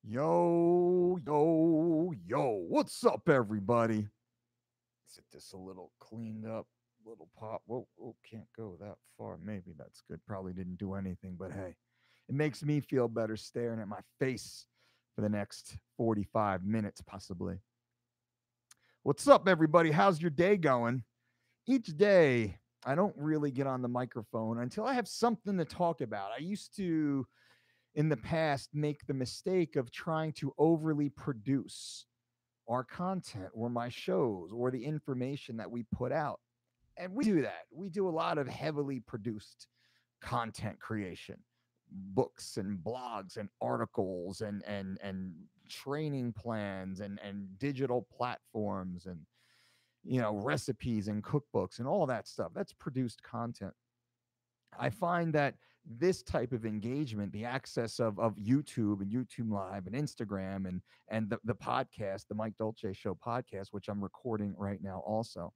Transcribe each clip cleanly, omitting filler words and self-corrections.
Yo, yo, yo. What's up, everybody? Let's get this a little cleaned up, little pop. Whoa, whoa, can't go that far. Maybe that's good. Probably didn't do anything, but hey, it makes me feel better staring at my face for the next 45 minutes, possibly. What's up, everybody? How's your day going? Each day, I don't really get on the microphone until I have something to talk about. I used to in the past make the mistake of trying to overly produce our content or my shows or the information that we put out. And we do that. We do a lot of heavily produced content creation, books and blogs and articles and training plans and digital platforms and recipes and cookbooks and all that stuff. That's produced content. I find that this type of engagement, the access of YouTube and YouTube Live and Instagram and the podcast, the Mike Dolce Show podcast, which I'm recording right now also.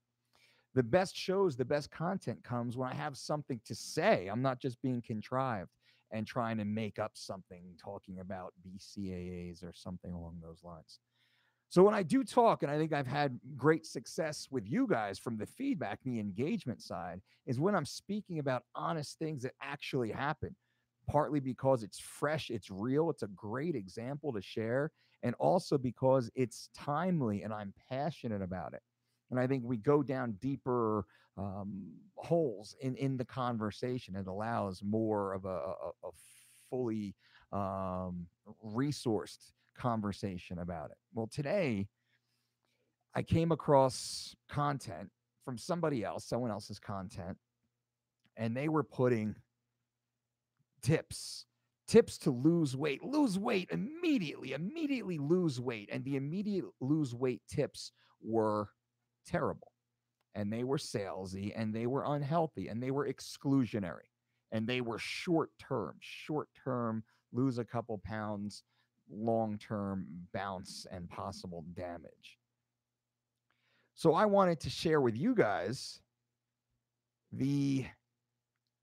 The best shows, the best content comes when I have something to say. I'm not just being contrived and trying to make up something talking about BCAAs or something along those lines. So when I do talk, and I think I've had great success with you guys from the feedback, the engagement side, is when I'm speaking about honest things that actually happen, partly because it's fresh, it's real, it's a great example to share, and also because it's timely and I'm passionate about it. And I think we go down deeper holes in the conversation. It allows more of a fully resourced conversation about it. Well, today I came across content from somebody else, someone else's content, and they were putting tips to lose weight immediately lose weight. And the immediate lose weight tips were terrible. And they were salesy and they were unhealthy and they were exclusionary and they were short term, lose a couple pounds, long term bounce and possible damage. So I wanted to share with you guys the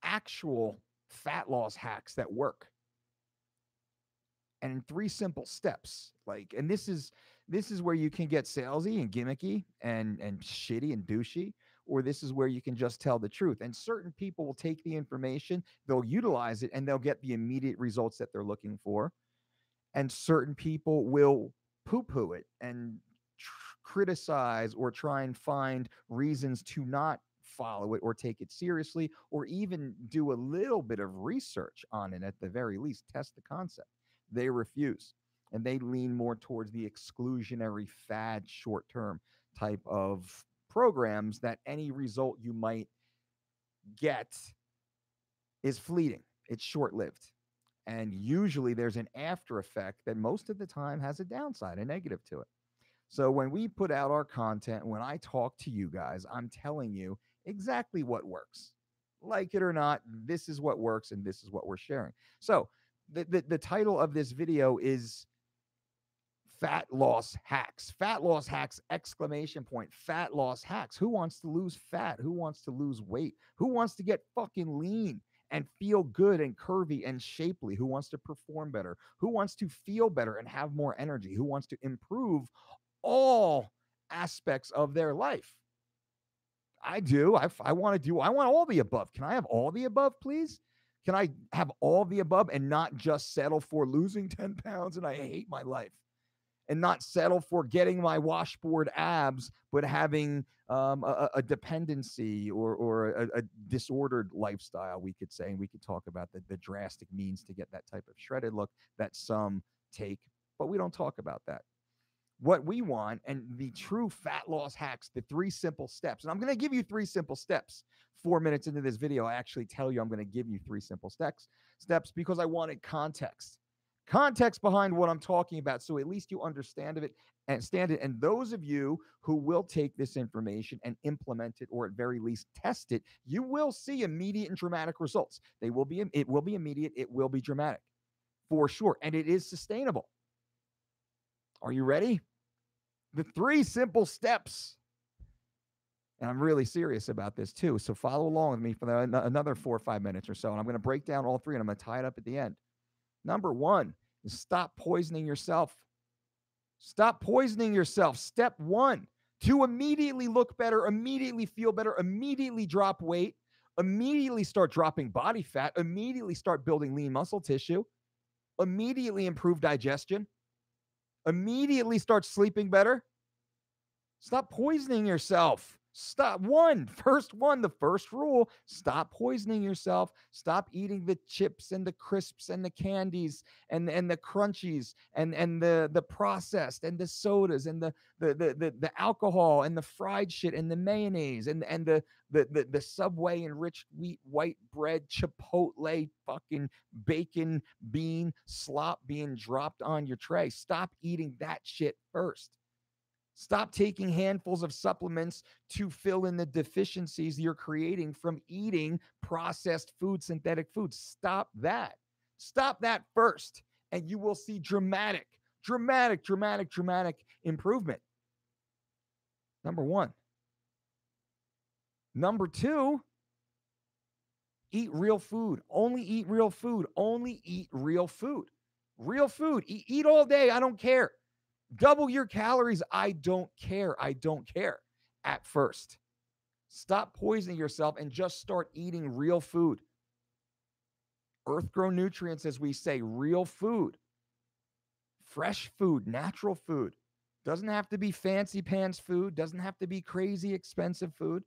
actual fat loss hacks that work. And in three simple steps. And this is where you can get salesy and gimmicky and shitty and douchey, or this is where you can just tell the truth. And certain people will take the information, they'll utilize it, and they'll get the immediate results that they're looking for. And certain people will poo-poo it and criticize or try and find reasons to not follow it or take it seriously or even do a little bit of research on it, at the very least test the concept. They refuse, and they lean more towards the exclusionary fad short term type of programs that any result you might get is fleeting, it's short lived. And usually there's an after effect that most of the time has a downside, a negative to it. So when we put out our content, when I talk to you guys, I'm telling you exactly what works. Like it or not, this is what works and this is what we're sharing. So the title of this video is Fat Loss Hacks. Fat Loss Hacks, exclamation point. Fat loss hacks. Who wants to lose fat? Who wants to lose weight? Who wants to get fucking lean and feel good and curvy and shapely? Who wants to perform better? Who wants to feel better and have more energy? Who wants to improve all aspects of their life? I do. I want to do, I want all the above. Can I have all the above, please? Can I have all the above and not just settle for losing 10 pounds and I hate my life? And not settle for getting my washboard abs, but having a dependency or a disordered lifestyle, we could say. And we could talk about the drastic means to get that type of shredded look that some take, but we don't talk about that. What we want and the true fat loss hacks, the three simple steps. And I'm going to give you three simple steps. 4 minutes into this video, I actually tell you I'm going to give you three simple steps because I wanted context behind what I'm talking about, so at least you understand it. And those of you who will take this information and implement it, or at very least test it, you will see immediate and dramatic results. It will be immediate, it will be dramatic for sure, and it is sustainable. Are you ready? The three simple steps. And I'm really serious about this too, so follow along with me for another 4 or 5 minutes or so, and I'm going to break down all three, and I'm going to tie it up at the end. Number one Stop poisoning yourself. Stop poisoning yourself. Step one, to immediately look better, immediately feel better, immediately drop weight, immediately start dropping body fat, immediately start building lean muscle tissue, immediately improve digestion, immediately start sleeping better. Stop poisoning yourself. Stop. The first rule, stop poisoning yourself. Stop eating the chips and the crisps and the candies and the crunchies and the processed and the sodas and the alcohol and the fried shit and the mayonnaise and the Subway enriched wheat white bread Chipotle fucking bacon bean slop being dropped on your tray. Stop eating that shit first. Stop taking handfuls of supplements to fill in the deficiencies you're creating from eating processed food, synthetic foods. Stop that. Stop that first, and you will see dramatic improvement. Number one. Number two, eat real food. Only eat real food. Only eat real food. Real food. Eat all day. I don't care. Double your calories. I don't care. I don't care at first. Stop poisoning yourself and just start eating real food. Earth-grown nutrients, as we say, real food. Fresh food, natural food. Doesn't have to be fancy pants food. Doesn't have to be crazy expensive food.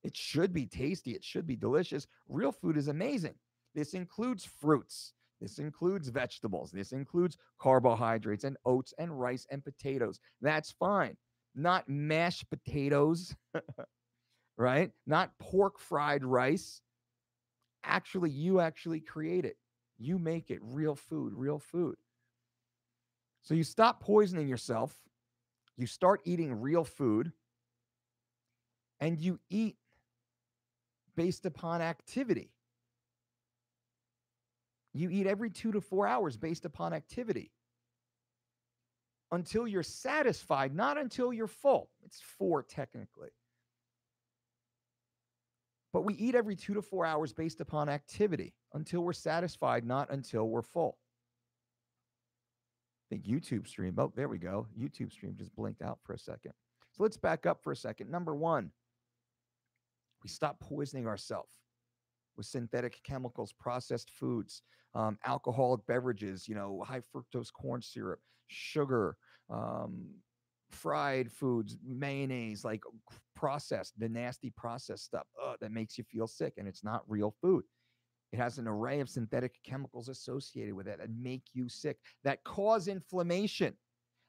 It should be tasty. It should be delicious. Real food is amazing. This includes fruits. This includes vegetables. This includes carbohydrates and oats and rice and potatoes. That's fine. Not mashed potatoes, right? Not pork fried rice. You actually create it. You make it real food, real food. So you stop poisoning yourself. You start eating real food. And you eat based upon activity. You eat every 2 to 4 hours based upon activity until you're satisfied, not until you're full. It's 4 technically. But we eat every 2 to 4 hours based upon activity until we're satisfied, not until we're full. I think YouTube stream. Oh, there we go. YouTube stream just blinked out for a second. So let's back up for a second. Number one, we stop poisoning ourselves with synthetic chemicals, processed foods, alcoholic beverages, high fructose corn syrup, sugar, fried foods, mayonnaise, like processed, the nasty processed stuff that makes you feel sick, and it's not real food. It has an array of synthetic chemicals associated with it that make you sick, that cause inflammation,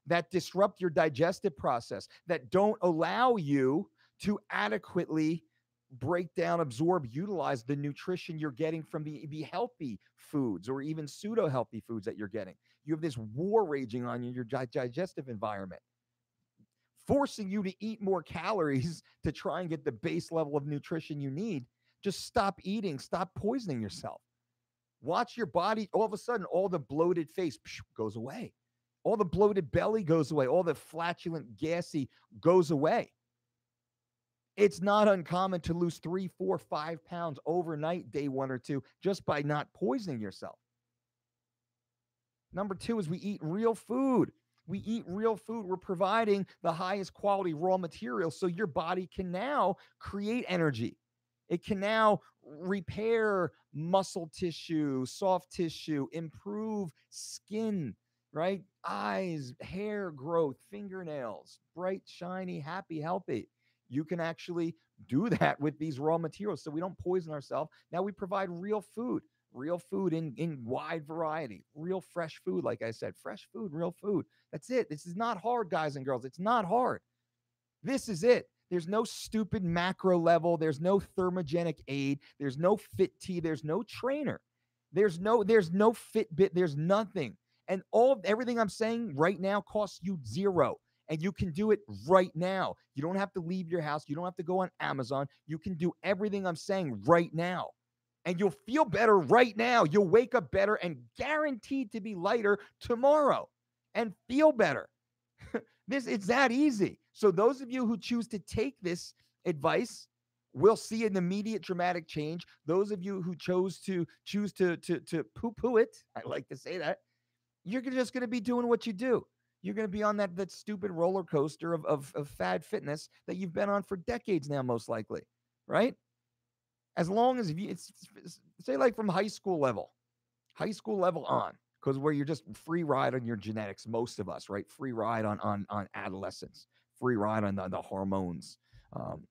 that disrupt your digestive process, that don't allow you to adequately break down, absorb, utilize the nutrition you're getting from the healthy foods or even pseudo-healthy foods that you're getting. You have this war raging on your digestive environment, forcing you to eat more calories to try and get the base level of nutrition you need. Just stop eating. Stop poisoning yourself. Watch your body. All of a sudden, all the bloated face goes away. All the bloated belly goes away. All the flatulent, gassy goes away. It's not uncommon to lose 3, 4, 5 pounds overnight, day 1 or 2, just by not poisoning yourself. Number 2 is we eat real food. We eat real food. We're providing the highest quality raw material so your body can now create energy. It can now repair muscle tissue, soft tissue, improve skin, right? Eyes, hair growth, fingernails, bright, shiny, happy, healthy. You can actually do that with these raw materials so we don't poison ourselves. Now we provide real food in wide variety, real fresh food. Like I said, fresh food, real food. That's it. This is not hard, guys and girls. It's not hard. This is it. There's no stupid macro level. There's no thermogenic aid. There's no fit tea. There's no trainer. There's no Fitbit. There's nothing. And everything I'm saying right now costs you $0. And you can do it right now. You don't have to leave your house. You don't have to go on Amazon. You can do everything I'm saying right now. And you'll feel better right now. You'll wake up better and guaranteed to be lighter tomorrow and feel better. It's that easy. So those of you who choose to take this advice will see an immediate dramatic change. Those of you who choose to poo-poo it, I like to say that, You're just going to be doing what you do. You're going to be on that stupid roller coaster of fad fitness that you've been on for decades now, most likely, right? As long as it's say like from high school level on, because where you're just free ride on your genetics, most of us, right? Free ride on adolescence, free ride on the hormones, um,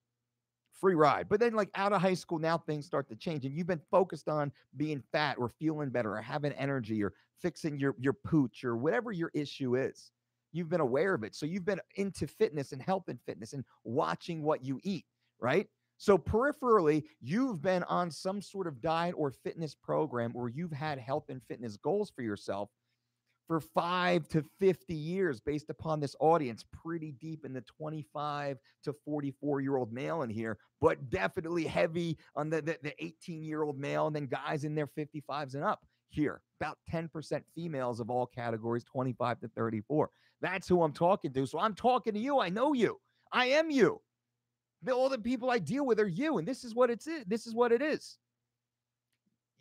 free ride. But then, like out of high school, now things start to change, and you've been focused on being fat or feeling better or having energy or fixing your pooch or whatever your issue is. You've been aware of it, so you've been into fitness and health and fitness and watching what you eat, right? So peripherally, you've been on some sort of diet or fitness program, or you've had health and fitness goals for yourself for 5 to 50 years based upon this audience, pretty deep in the 25 to 44-year-old male in here, but definitely heavy on the 18-year-old male, and then guys in their 55s and up here. About 10% females of all categories, 25 to 34. That's who I'm talking to. So I'm talking to you. I know you. I am you. All the people I deal with are you, and this is what it's. This is what it is.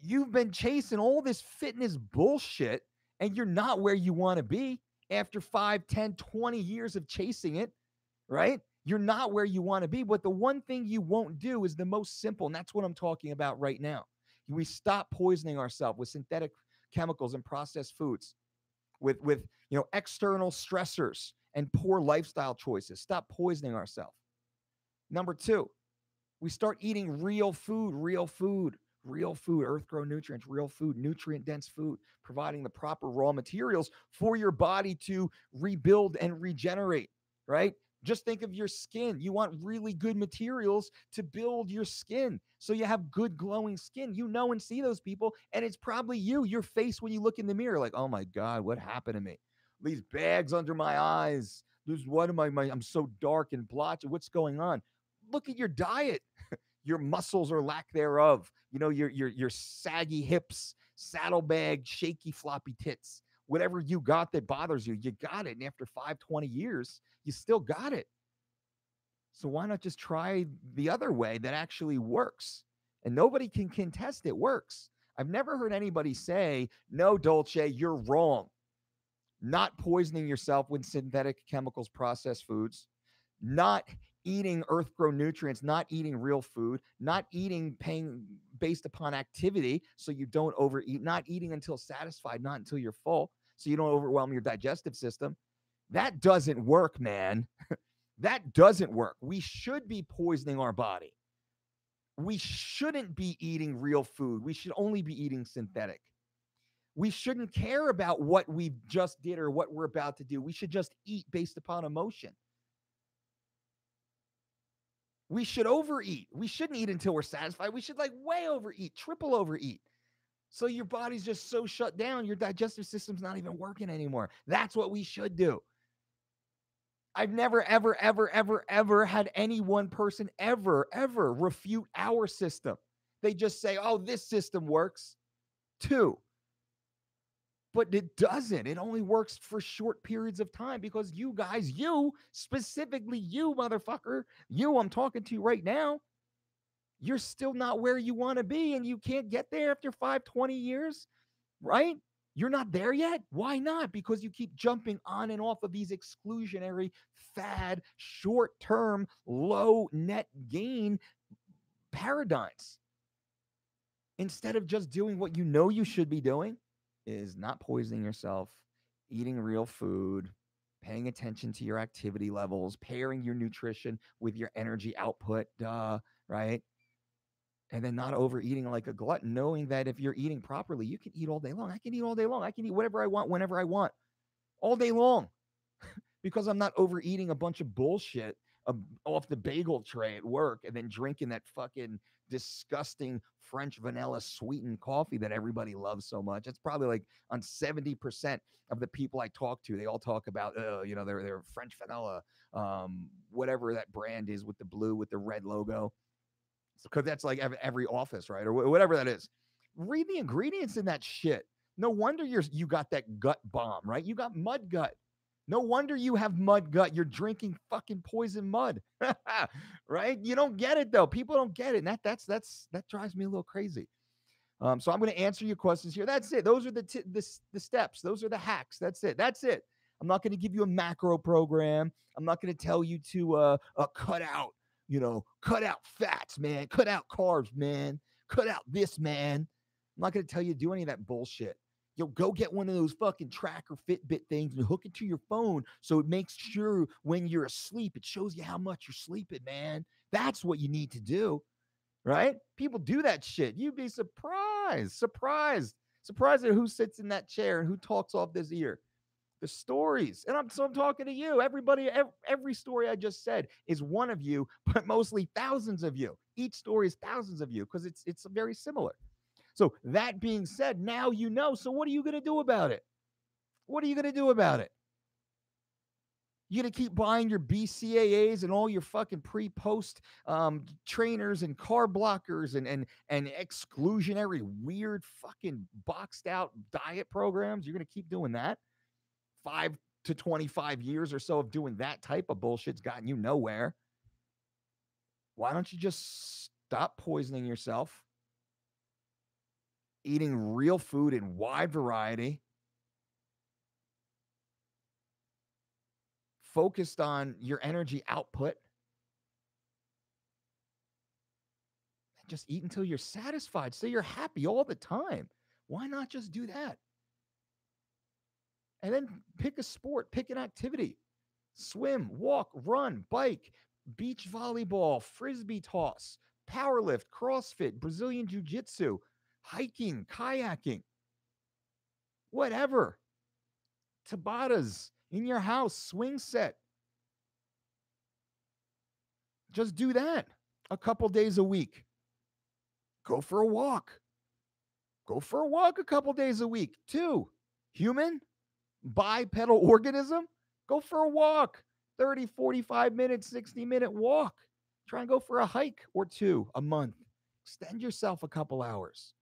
You've been chasing all this fitness bullshit, and you're not where you want to be after 5, 10, 20 years of chasing it, right? You're not where you want to be. But the one thing you won't do is the most simple, and that's what I'm talking about right now. We stop poisoning ourselves with synthetic chemicals and processed foods, with external stressors and poor lifestyle choices. Stop poisoning ourselves. Number two, we start eating real food, earth grown nutrients, real food, nutrient dense food, providing the proper raw materials for your body to rebuild and regenerate, right? Just think of your skin. You want really good materials to build your skin so you have good glowing skin. You know and see those people, and it's probably you, your face when you look in the mirror, like, oh my God, what happened to me? These bags under my eyes. There's what am I? I'm so dark and blotchy. What's going on? Look at your diet, your muscles or lack thereof, your saggy hips, saddlebag, shaky floppy tits, whatever you got that bothers you, you got it. And after 5, 20 years, you still got it. So why not just try the other way that actually works? And nobody can contest it works. I've never heard anybody say, no, Dolce, you're wrong. Not poisoning yourself with synthetic chemicals, processed foods, not eating earth grown nutrients, not eating real food, not eating paying based upon activity so you don't overeat, not eating until satisfied, not until you're full so you don't overwhelm your digestive system. That doesn't work, man. That doesn't work. We should be poisoning our body. We shouldn't be eating real food. We should only be eating synthetic. We shouldn't care about what we just did or what we're about to do. We should just eat based upon emotion. We should overeat. We shouldn't eat until we're satisfied. We should way overeat, triple overeat. So your body's just so shut down, your digestive system's not even working anymore. That's what we should do. I've never, ever, ever, ever, ever had any one person ever refute our system. They just say, oh, this system works too. But it doesn't. It only works for short periods of time because you guys, you, specifically you, motherfucker, you I'm talking to right now, you're still not where you want to be, and you can't get there after 5, 20 years, right? You're not there yet. Why not? Because you keep jumping on and off of these exclusionary, fad, short-term, low net gain paradigms. Instead of just doing what you know you should be doing, is not poisoning yourself, eating real food, paying attention to your activity levels, pairing your nutrition with your energy output, right? And then not overeating like a glutton, knowing that if you're eating properly, you can eat all day long. I can eat all day long. I can eat whatever I want, whenever I want, all day long, because I'm not overeating a bunch of bullshit off the bagel tray at work and then drinking that fucking disgusting French vanilla sweetened coffee that everybody loves so much. It's probably like on 70% of the people I talk to, they all talk about, their French vanilla, whatever that brand is with the blue, with the red logo. Because that's like every office, right? Or whatever that is. Read the ingredients in that shit. No wonder you got that gut bomb, right? You got mud gut. No wonder you have mud gut. You're drinking fucking poison mud, right? You don't get it though. People don't get it, and that drives me a little crazy. So I'm going to answer your questions here. That's it. Those are the steps. Those are the hacks. That's it. That's it. I'm not going to give you a macro program. I'm not going to tell you to cut out, cut out fats, man. Cut out carbs, man. Cut out this, man. I'm not going to tell you to do any of that bullshit. Go get one of those fucking tracker Fitbit things and hook it to your phone so it makes sure when you're asleep, it shows you how much you're sleeping, man. That's what you need to do, right? People do that shit. You'd be surprised at who sits in that chair and who talks off this ear. The stories, and I'm talking to you. Everybody, every story I just said is one of you, but mostly thousands of you. Each story is thousands of you because it's very similar. So that being said, now you know. So what are you going to do about it? What are you going to do about it? You going to keep buying your BCAAs and all your fucking pre-post trainers and carb blockers and exclusionary weird fucking boxed out diet programs? You're going to keep doing that? 5 to 25 years or so of doing that type of bullshit's gotten you nowhere. Why don't you just stop poisoning yourself? Eating real food in wide variety, focused on your energy output, and just eat until you're satisfied, so you're happy all the time. Why not just do that? And then pick a sport, pick an activity. Swim, walk, run, bike, beach volleyball, frisbee toss, powerlift, CrossFit, Brazilian jiu-jitsu, hiking, kayaking, whatever. Tabatas in your house, swing set. Just do that a couple days a week. Go for a walk. Go for a walk a couple days a week. 2, human, bipedal organism. Go for a walk. 30, 45 minutes, 60-minute walk. Try and go for a hike or 2 a month. Extend yourself a couple hours.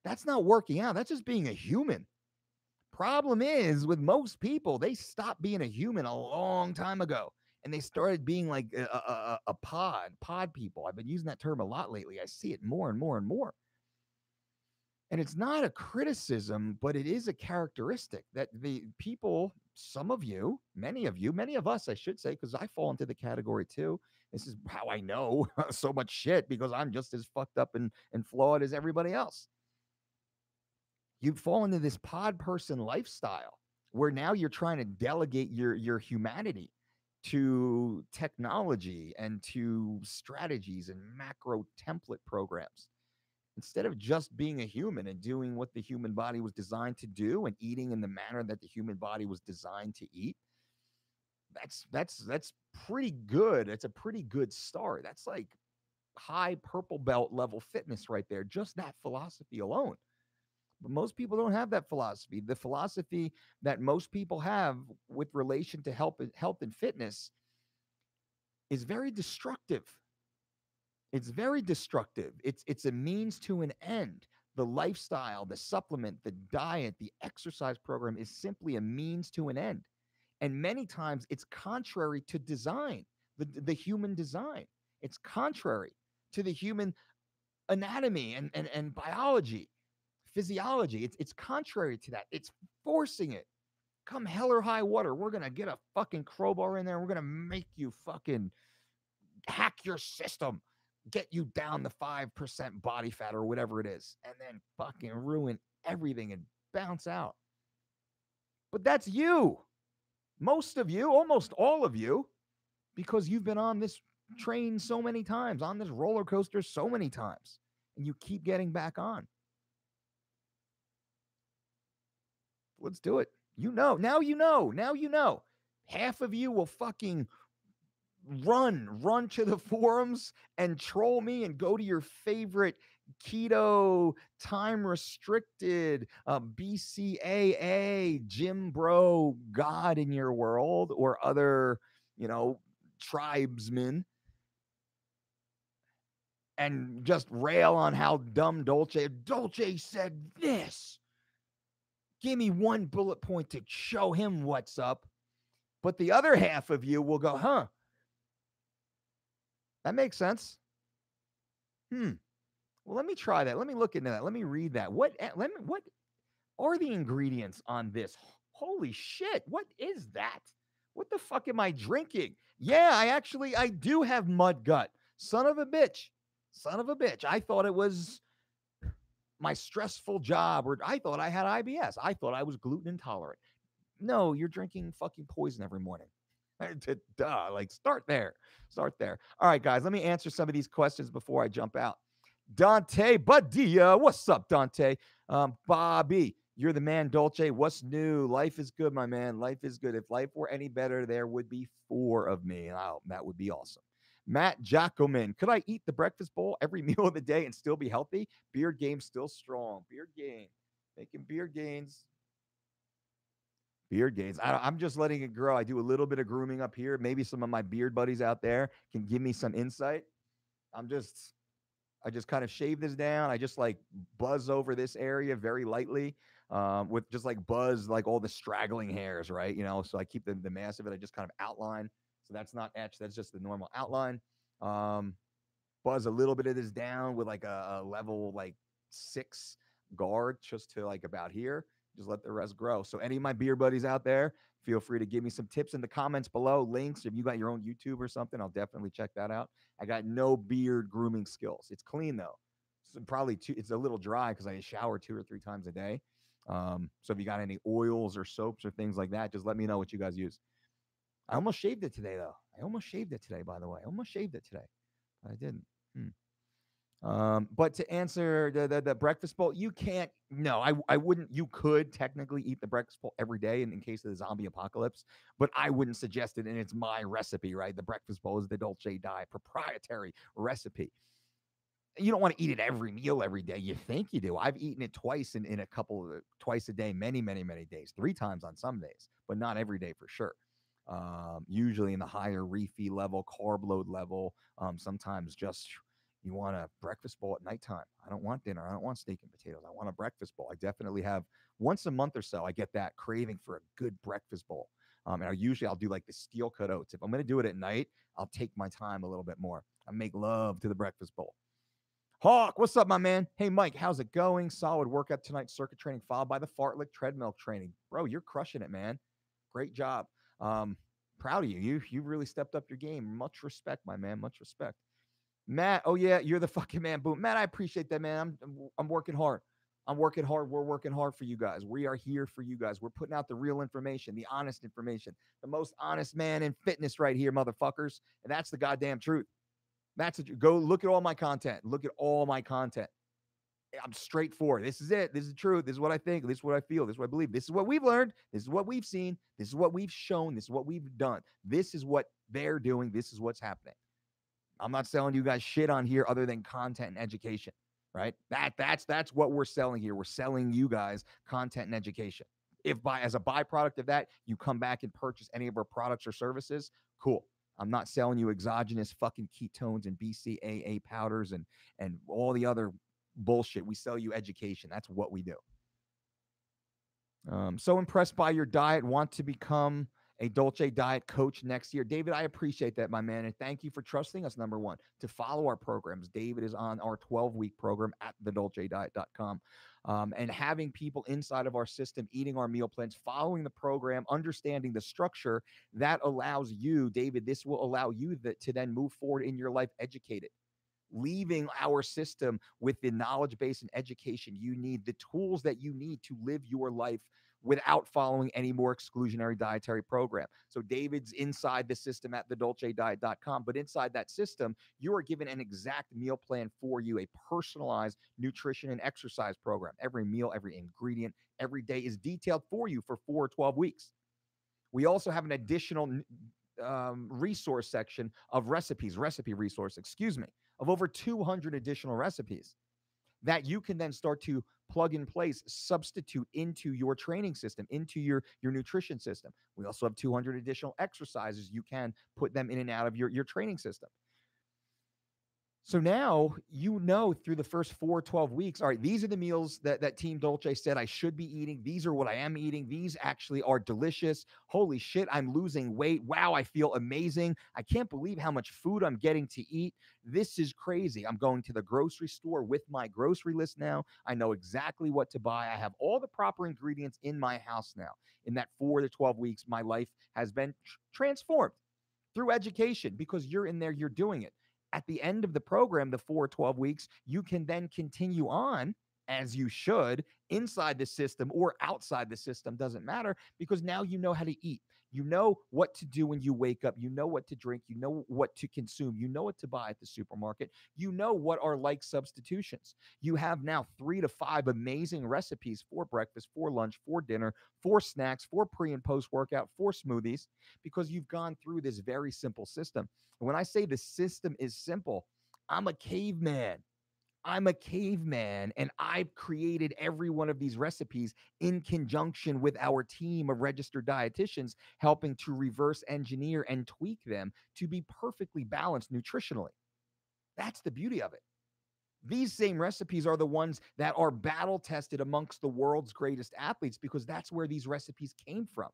That's not working out. That's just being a human. Problem is, with most people, they stopped being a human a long time ago. And they started being like a pod people. I've been using that term a lot lately. I see it more and more and more. And it's not a criticism, but it is a characteristic that the people, some of you, many of us, I should say, because I fall into the category too. This is how I know so much shit, because I'm just as fucked up and flawed as everybody else. You fall into this pod person lifestyle where now you're trying to delegate your humanity to technology and to strategies and macro template programs, instead of just being a human and doing what the human body was designed to do and eating in the manner that the human body was designed to eat. That's pretty good. It's a pretty good start. That's like high purple belt level fitness right there, just that philosophy alone. But most people don't have that philosophy. The philosophy that most people have with relation to health and fitness is very destructive. It's very destructive. It's a means to an end. The lifestyle, the supplement, the diet, the exercise program is simply a means to an end. And many times it's contrary to design, the human design. It's contrary to the human anatomy and biology, physiology. It's contrary to that. It's forcing it. Come hell or high water, we're going to get a fucking crowbar in there. We're going to make you fucking hack your system, get you down to 5% body fat or whatever it is, and then fucking ruin everything and bounce out. But that's you. Most of you, almost all of you, because you've been on this train so many times, on this roller coaster so many times, and you keep getting back on. Let's do it. Now you know. Half of you will fucking run to the forums and troll me and go to your favorite keto, time restricted, BCAA, gym bro god in your world, or other, tribesmen, and just rail on how dumb Dolce said this. Give me one bullet point to show him what's up. But the other half of you will go, huh? That makes sense. Well, let me try that. Let me look into that. Let me read that. What are the ingredients on this? Holy shit. What is that? What the fuck am I drinking? Yeah, I do have mud gut. Son of a bitch. Son of a bitch. I thought it was my stressful job, or I thought I had IBS. I thought I was gluten intolerant. No, you're drinking fucking poison every morning. Duh. Like, start there. Start there. All right, guys, let me answer some of these questions before I jump out. Dante Badia. What's up, Dante? Bobby, you're the man, Dolce. What's new? Life is good, my man. Life is good. If life were any better, there would be four of me. Oh, that would be awesome. Matt Jackoman, could I eat the breakfast bowl every meal of the day and still be healthy? Beard game still strong. Beard game. Making beard gains. Beard gains. I'm just letting it grow. I do a little bit of grooming up here. Maybe some of my beard buddies out there can give me some insight. I just kind of shave this down. I just like buzz over this area very lightly, with just like buzz like all the straggling hairs, right? So I keep the mass of it. I just kind of outline. So that's not etched. That's just the normal outline. Um, Buzz a little bit of this down with like a level like 6 guard just to like about here. Just let the rest grow. So any of my beer buddies out there, feel free to give me some tips in the comments below. Links. If you got your own YouTube or something, I'll definitely check that out. I got no beard grooming skills. It's clean though. So probably it's a little dry because I shower 2 or 3 times a day. So if you got any oils or soaps or things like that, just let me know what you guys use. I almost shaved it today though. I almost shaved it today, by the way. I almost shaved it today. I didn't. But to answer the breakfast bowl, you can't. No, I wouldn't. You could technically eat the breakfast bowl every day in case of the zombie apocalypse, but I wouldn't suggest it. And it's my recipe, right? The breakfast bowl is the Dolce Diet proprietary recipe. You don't want to eat it every meal every day. You think you do. I've eaten it twice in a couple of twice a day, many days, 3 times on some days, but not every day for sure. Usually in the higher refeed level, carb load level. Sometimes just you want a breakfast bowl at nighttime. I don't want dinner. I don't want steak and potatoes. I want a breakfast bowl. I definitely have once a month or so. I get that craving for a good breakfast bowl. And I'll do like the steel cut oats. If I'm going to do it at night, I'll take my time a little bit more. I make love to the breakfast bowl. Hawk, what's up, my man? Hey, Mike, how's it going? Solid workout tonight. Circuit training followed by the fartlek treadmill training. Bro, you're crushing it, man. Great job. Proud of you. You really stepped up your game. Much respect, my man. Much respect. Matt, oh yeah, you're the fucking man. Boom. Matt, I appreciate that, man. I'm working hard. I'm working hard. We're working hard for you guys. We are here for you guys. We're putting out the real information, the honest information, the most honest man in fitness right here, motherfuckers. And that's the goddamn truth. Go look at all my content. Look at all my content. I'm straightforward. This is it. This is the truth. This is what I think. This is what I feel. This is what I believe. This is what we've learned. This is what we've seen. This is what we've shown. This is what we've done. This is what they're doing. This is what's happening. I'm not selling you guys shit on here other than content and education, right? That's what we're selling here. We're selling you guys content and education. If as a byproduct of that, you come back and purchase any of our products or services, cool. I'm not selling you exogenous fucking ketones and BCAA powders and all the other bullshit. We sell you education. That's what we do. So impressed by your diet. Want to become a Dolce Diet coach next year. David, I appreciate that, my man. And thank you for trusting us, number one, to follow our programs. David is on our 12-week program at thedolcediet.com. And having people inside of our system eating our meal plans, following the program, understanding the structure, that allows you, David, this will allow you to then move forward in your life educated. Leaving our system with the knowledge base and education you need, the tools that you need to live your life without following any more exclusionary dietary program. So David's inside the system at thedolcediet.com, but inside that system, you are given an exact meal plan for you, a personalized nutrition and exercise program. Every meal, every ingredient, every day is detailed for you for 4 or 12 weeks. We also have an additional resource section of recipe resource, of over 200 additional recipes that you can then start to plug in place, substitute into your training system, into your nutrition system. We also have 200 additional exercises. You can put them in and out of your training system. So now you know through the first 4 12 weeks, all right, these are the meals that Team Dolce said I should be eating. These are what I am eating. These actually are delicious. Holy shit, I'm losing weight. Wow, I feel amazing. I can't believe how much food I'm getting to eat. This is crazy. I'm going to the grocery store with my grocery list now. I know exactly what to buy. I have all the proper ingredients in my house now. In that 4 to 12 weeks, my life has been transformed through education because you're in there, you're doing it. At the end of the program, the 4 12 weeks, you can then continue on as you should inside the system or outside the system, doesn't matter, because now you know how to eat. You know what to do when you wake up. You know what to drink. You know what to consume. You know what to buy at the supermarket. You know what are like substitutions. You have now 3 to 5 amazing recipes for breakfast, for lunch, for dinner, for snacks, for pre and post workout, for smoothies, because you've gone through this very simple system. And when I say the system is simple, I'm a caveman. I'm a caveman, and I've created every one of these recipes in conjunction with our team of registered dietitians, helping to reverse engineer and tweak them to be perfectly balanced nutritionally. That's the beauty of it. These same recipes are the ones that are battle tested amongst the world's greatest athletes because that's where these recipes came from.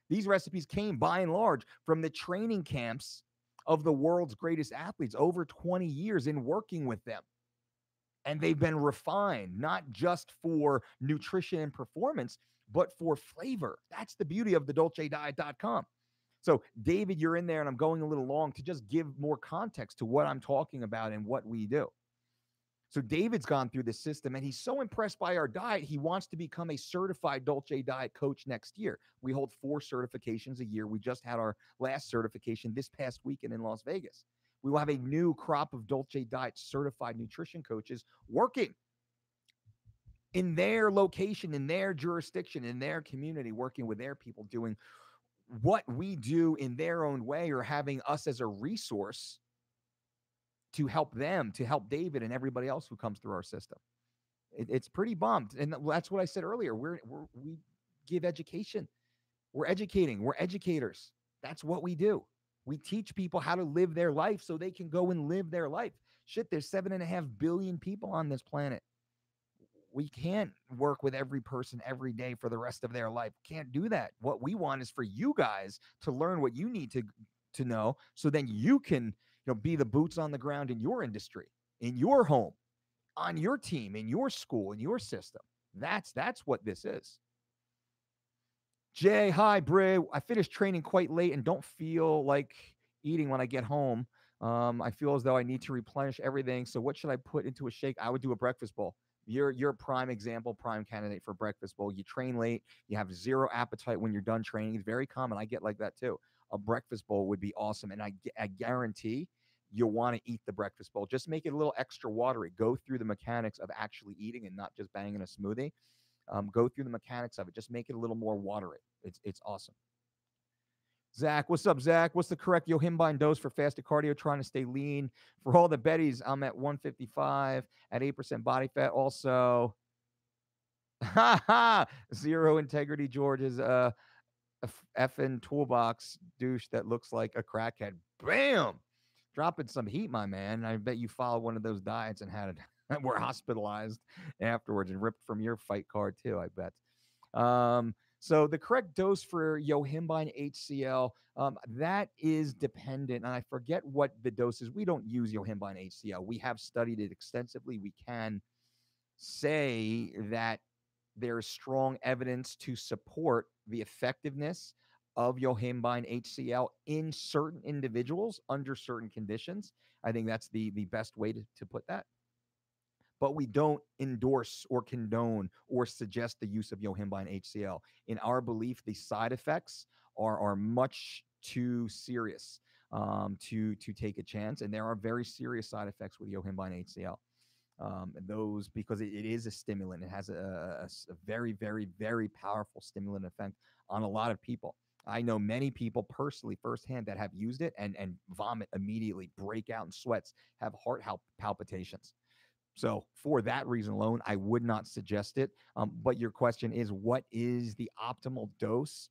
These recipes came by and large from the training camps of the world's greatest athletes over 20 years in working with them. And they've been refined, not just for nutrition and performance, but for flavor. That's the beauty of the dolcediet.com. So, David, you're in there, and I'm going a little long to just give more context to what I'm talking about and what we do. So David's gone through this system and he's so impressed by our diet, he wants to become a certified Dolce diet coach next year. We hold 4 certifications a year. We just had our last certification this past weekend in Las Vegas. We will have a new crop of Dolce diet certified nutrition coaches working in their location, in their jurisdiction, in their community, working with their people, doing what we do in their own way, or having us as a resource to help them, to help David and everybody else who comes through our system. It's pretty bummed. And that's what I said earlier. We give education. We're educating. We're educators. That's what we do. We teach people how to live their life so they can go and live their life. Shit, there's 7.5 billion people on this planet. We can't work with every person every day for the rest of their life. Can't do that. What we want is for you guys to learn what you need to know, so then you can, be the boots on the ground in your industry, in your home, on your team, in your school, in your system. That's what this is. Jay, hi, Bray. I finished training quite late and don't feel like eating when I get home. I feel as though I need to replenish everything. So what should I put into a shake? I would do a breakfast bowl. You're a prime example, prime candidate for breakfast bowl. You train late, you have zero appetite when you're done training. It's very common. I get like that too. A breakfast bowl would be awesome. And I guarantee you'll want to eat the breakfast bowl. Just make it a little extra watery. Go through the mechanics of actually eating and not just banging a smoothie. Go through the mechanics of it. Just make it a little more watery. It's awesome. Zach, what's up, Zach? What's the correct Yohimbine dose for fasted cardio? Trying to stay lean. For all the Bettys, I'm at 155 at 8% body fat. Also, zero integrity. George is a effing toolbox douche that looks like a crackhead. Bam! Dropping some heat, my man. I bet you followed one of those diets and had it. Were hospitalized afterwards and ripped from your fight card too, I bet. So the correct dose for Yohimbine HCl, that is dependent, and I forget what the dose is. We don't use Yohimbine HCl. We have studied it extensively. We can say that there's strong evidence to support the effectiveness of Yohimbine HCl in certain individuals under certain conditions. I think that's the best way to put that. But we don't endorse or condone or suggest the use of Yohimbine HCl. In our belief, the side effects are much too serious to take a chance, and there are very serious side effects with Yohimbine HCl. Those, because it is a stimulant, it has a very, very, very powerful stimulant effect on a lot of people. I know many people personally, firsthand, that have used it and vomit immediately, break out in sweats, have heart palpitations. So for that reason alone, I would not suggest it. But your question is, what is the optimal dose?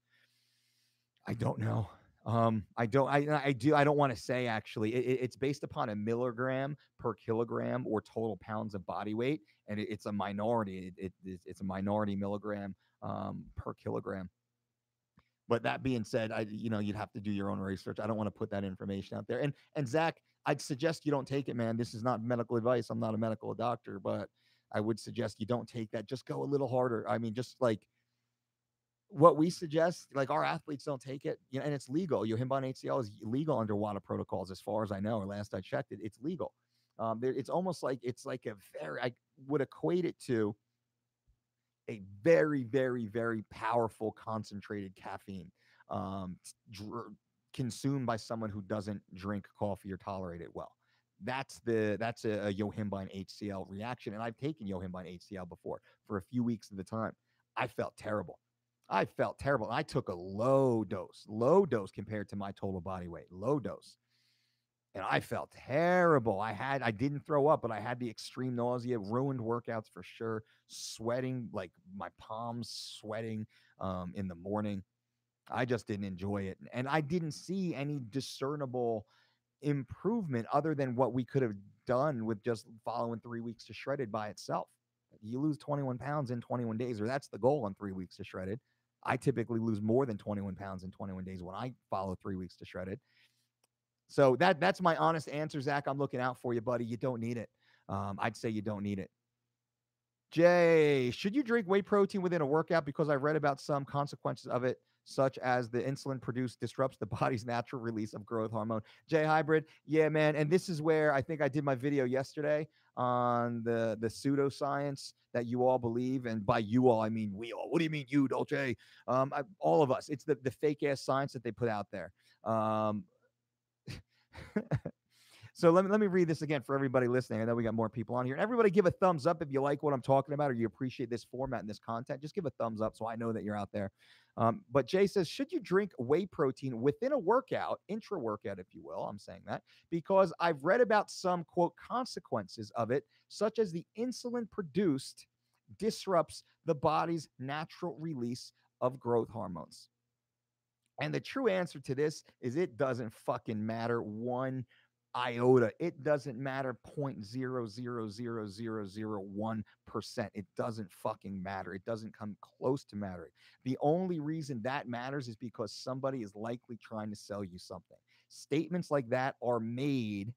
I don't know. I don't want to say actually. It's based upon a milligram per kilogram or total pounds of body weight, and it's a minority. It's a minority milligram per kilogram. But that being said, you'd have to do your own research. I don't want to put that information out there. And Zach, I'd suggest you don't take it, man. This is not medical advice. I'm not a medical doctor, but I would suggest you don't take that. Just go a little harder. I mean, just like what we suggest, like our athletes don't take it, and it's legal. Yohimbine HCl is legal under WADA protocols, as far as I know, or last I checked it, it's legal. It's almost like I would equate it to a very, very, very powerful concentrated caffeine um, dr- consumed by someone who doesn't drink coffee or tolerate it well. That's a Yohimbine HCl reaction, and I've taken Yohimbine HCl before for a few weeks at a time. I felt terrible. I felt terrible. I took a low dose compared to my total body weight, low dose, and I felt terrible. I didn't throw up, but I had the extreme nausea, ruined workouts for sure, sweating, like my palms sweating in the morning. I just didn't enjoy it. And I didn't see any discernible improvement other than what we could have done with just following 3 weeks to shredded by itself. You lose 21 pounds in 21 days, or that's the goal on 3 weeks to shredded. I typically lose more than 21 pounds in 21 days when I follow 3 weeks to shredded. So that's my honest answer, Zach. I'm looking out for you, buddy. You don't need it. I'd say you don't need it. Jay, should you drink whey protein within a workout? Because I read about some consequences of it, such as the insulin produced disrupts the body's natural release of growth hormone. Jay Hybrid, yeah, man. And this is where I think I did my video yesterday on the pseudoscience that you all believe. And by you all, I mean we all. What do you mean you, Dolce? All of us. It's the fake ass science that they put out there. So let me read this again for everybody listening. I know we got more people on here. And everybody give a thumbs up if you like what I'm talking about or you appreciate this format and this content. Just give a thumbs up so I know that you're out there. But Jay says, should you drink whey protein within a workout, intra-workout, if you will? I'm saying that because I've read about some, quote, consequences of it, such as the insulin produced disrupts the body's natural release of growth hormones. And the true answer to this is it doesn't fucking matter one iota. It doesn't matter 0.0000001%. It doesn't fucking matter. It doesn't come close to mattering. The only reason that matters is because somebody is likely trying to sell you something. Statements like that are made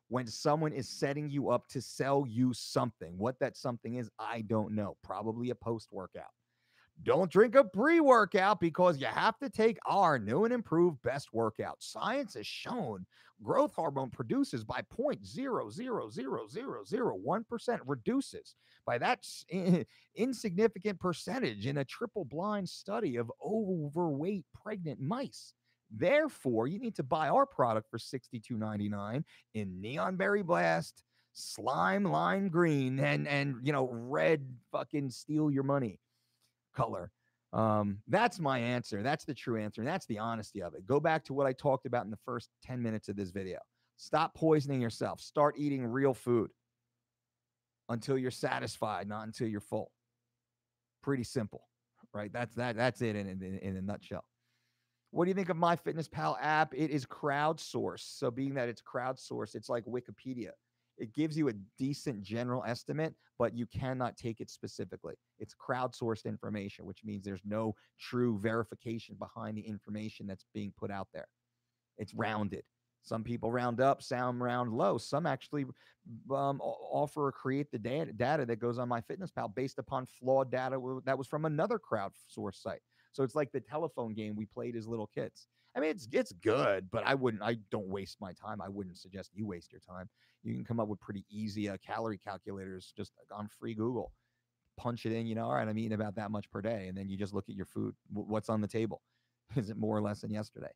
when someone is setting you up to sell you something. What that something is, I don't know. Probably a post-workout. Don't drink a pre-workout because you have to take our new and improved best workout. Science has shown growth hormone produces by 0.0000001% reduces by that insignificant percentage in a triple-blind study of overweight pregnant mice. Therefore, you need to buy our product for $62.99 in Neon Berry Blast, Slime Lime Green, and red fucking steal your money color. That's my answer. That's the true answer. And that's the honesty of it. Go back to what I talked about in the first 10 minutes of this video. Stop poisoning yourself. Start eating real food until you're satisfied, not until you're full. Pretty simple, right? That's it in a nutshell. What do you think of MyFitnessPal app? It is crowdsourced. So being that it's crowdsourced, it's like Wikipedia. It gives you a decent general estimate, but you cannot take it specifically. It's crowdsourced information, which means there's no true verification behind the information that's being put out there. It's rounded. Some people round up, some round low. Some actually offer or create the data that goes on MyFitnessPal based upon flawed data that was from another crowdsourced site. So it's like the telephone game we played as little kids. I mean, it's good, but I don't waste my time. I wouldn't suggest you waste your time. You can come up with pretty easy calorie calculators just on free Google. Punch it in, all right, I'm eating about that much per day. And then you just look at your food. What's on the table? Is it more or less than yesterday?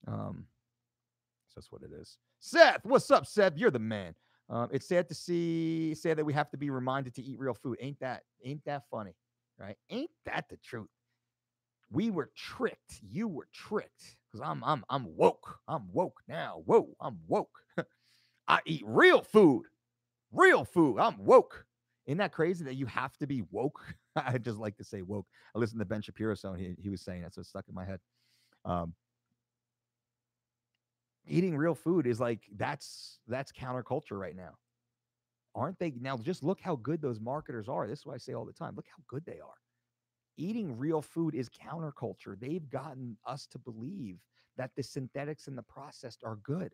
So that's what it is. Seth, what's up, Seth? You're the man. It's sad that we have to be reminded to eat real food. Ain't that funny, right? Ain't that the truth? We were tricked. You were tricked. Because I'm woke. I'm woke now. Whoa, I'm woke. I eat real food. Real food. I'm woke. Isn't that crazy that you have to be woke? I just like to say woke. I listened to Ben Shapiro, so he was saying that, so it's stuck in my head. Eating real food is like that's counterculture right now. Aren't they? Now just look how good those marketers are. This is what I say all the time. Look how good they are. Eating real food is counterculture. They've gotten us to believe that the synthetics and the processed are good,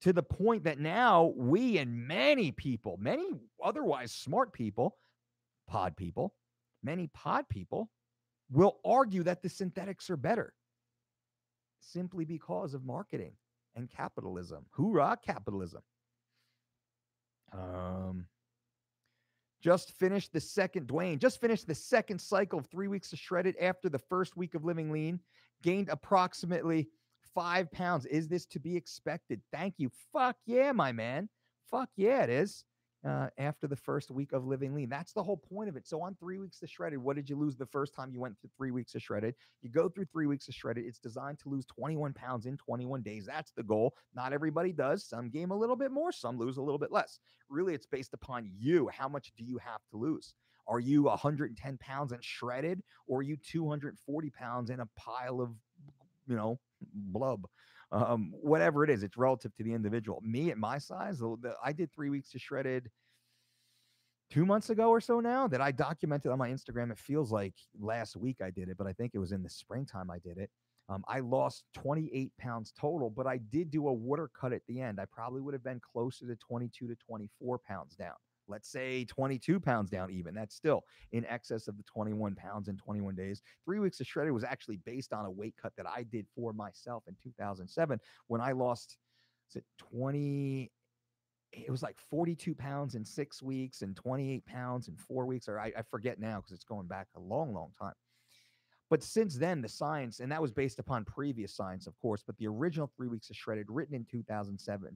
to the point that now we and many people, many otherwise smart people, pod people, many pod people will argue that the synthetics are better simply because of marketing and capitalism. Hoorah, capitalism. Um, Dwayne just finished the second cycle of 3 weeks of shredded after the first week of living lean, gained approximately 5 pounds. Is this to be expected? Thank you. Fuck yeah, my man. Fuck yeah, it is. After the first week of living lean. That's the whole point of it. So on 3 weeks of shredded, what did you lose the first time you went through 3 weeks of shredded? You go through 3 weeks of shredded. It's designed to lose 21 pounds in 21 days. That's the goal. Not everybody does. Some gain a little bit more, some lose a little bit less. Really, it's based upon you. How much do you have to lose? Are you 110 pounds and shredded, or are you 240 pounds in a pile of, blub? Whatever it is, it's relative to the individual. Me at my size, I did 3 weeks of shredded 2 months ago or so now, that I documented on my Instagram. It feels like last week I did it, but I think it was in the springtime I did it. I lost 28 pounds total, but I did do a water cut at the end. I probably would have been closer to 22 to 24 pounds down. Let's say 22 pounds down, even. That's still in excess of the 21 pounds in 21 days. 3 weeks of shredded was actually based on a weight cut that I did for myself in 2007 when I lost, is it 20? It was like 42 pounds in 6 weeks and 28 pounds in 4 weeks, or I forget now because it's going back a long, long time. But since then, the science, and that was based upon previous science, of course, but the original 3 weeks of shredded, written in 2007,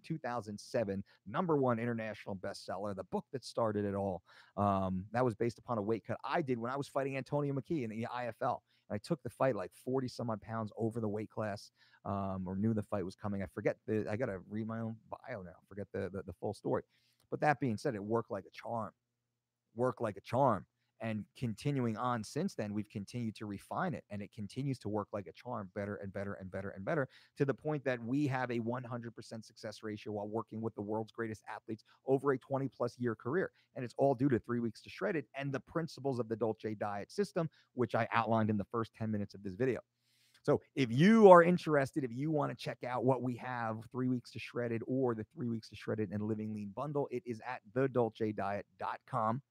#1 international bestseller, the book that started it all. That was based upon a weight cut I did when I was fighting Antonio McKee in the IFL. And I took the fight like 40 some odd pounds over the weight class, or knew the fight was coming. I got to read my own bio now, forget the full story. But that being said, it worked like a charm. Work like a charm. And continuing on since then, we've continued to refine it, and it continues to work like a charm, better and better and better and better, to the point that we have a 100% success ratio while working with the world's greatest athletes over a 20-plus year career. And it's all due to 3 weeks to shredded and the principles of the Dolce diet system, which I outlined in the first 10 minutes of this video. So if you are interested, if you want to check out what we have, 3 weeks to shredded or the 3 weeks to shredded and living lean bundle, it is at thedolcediet.com.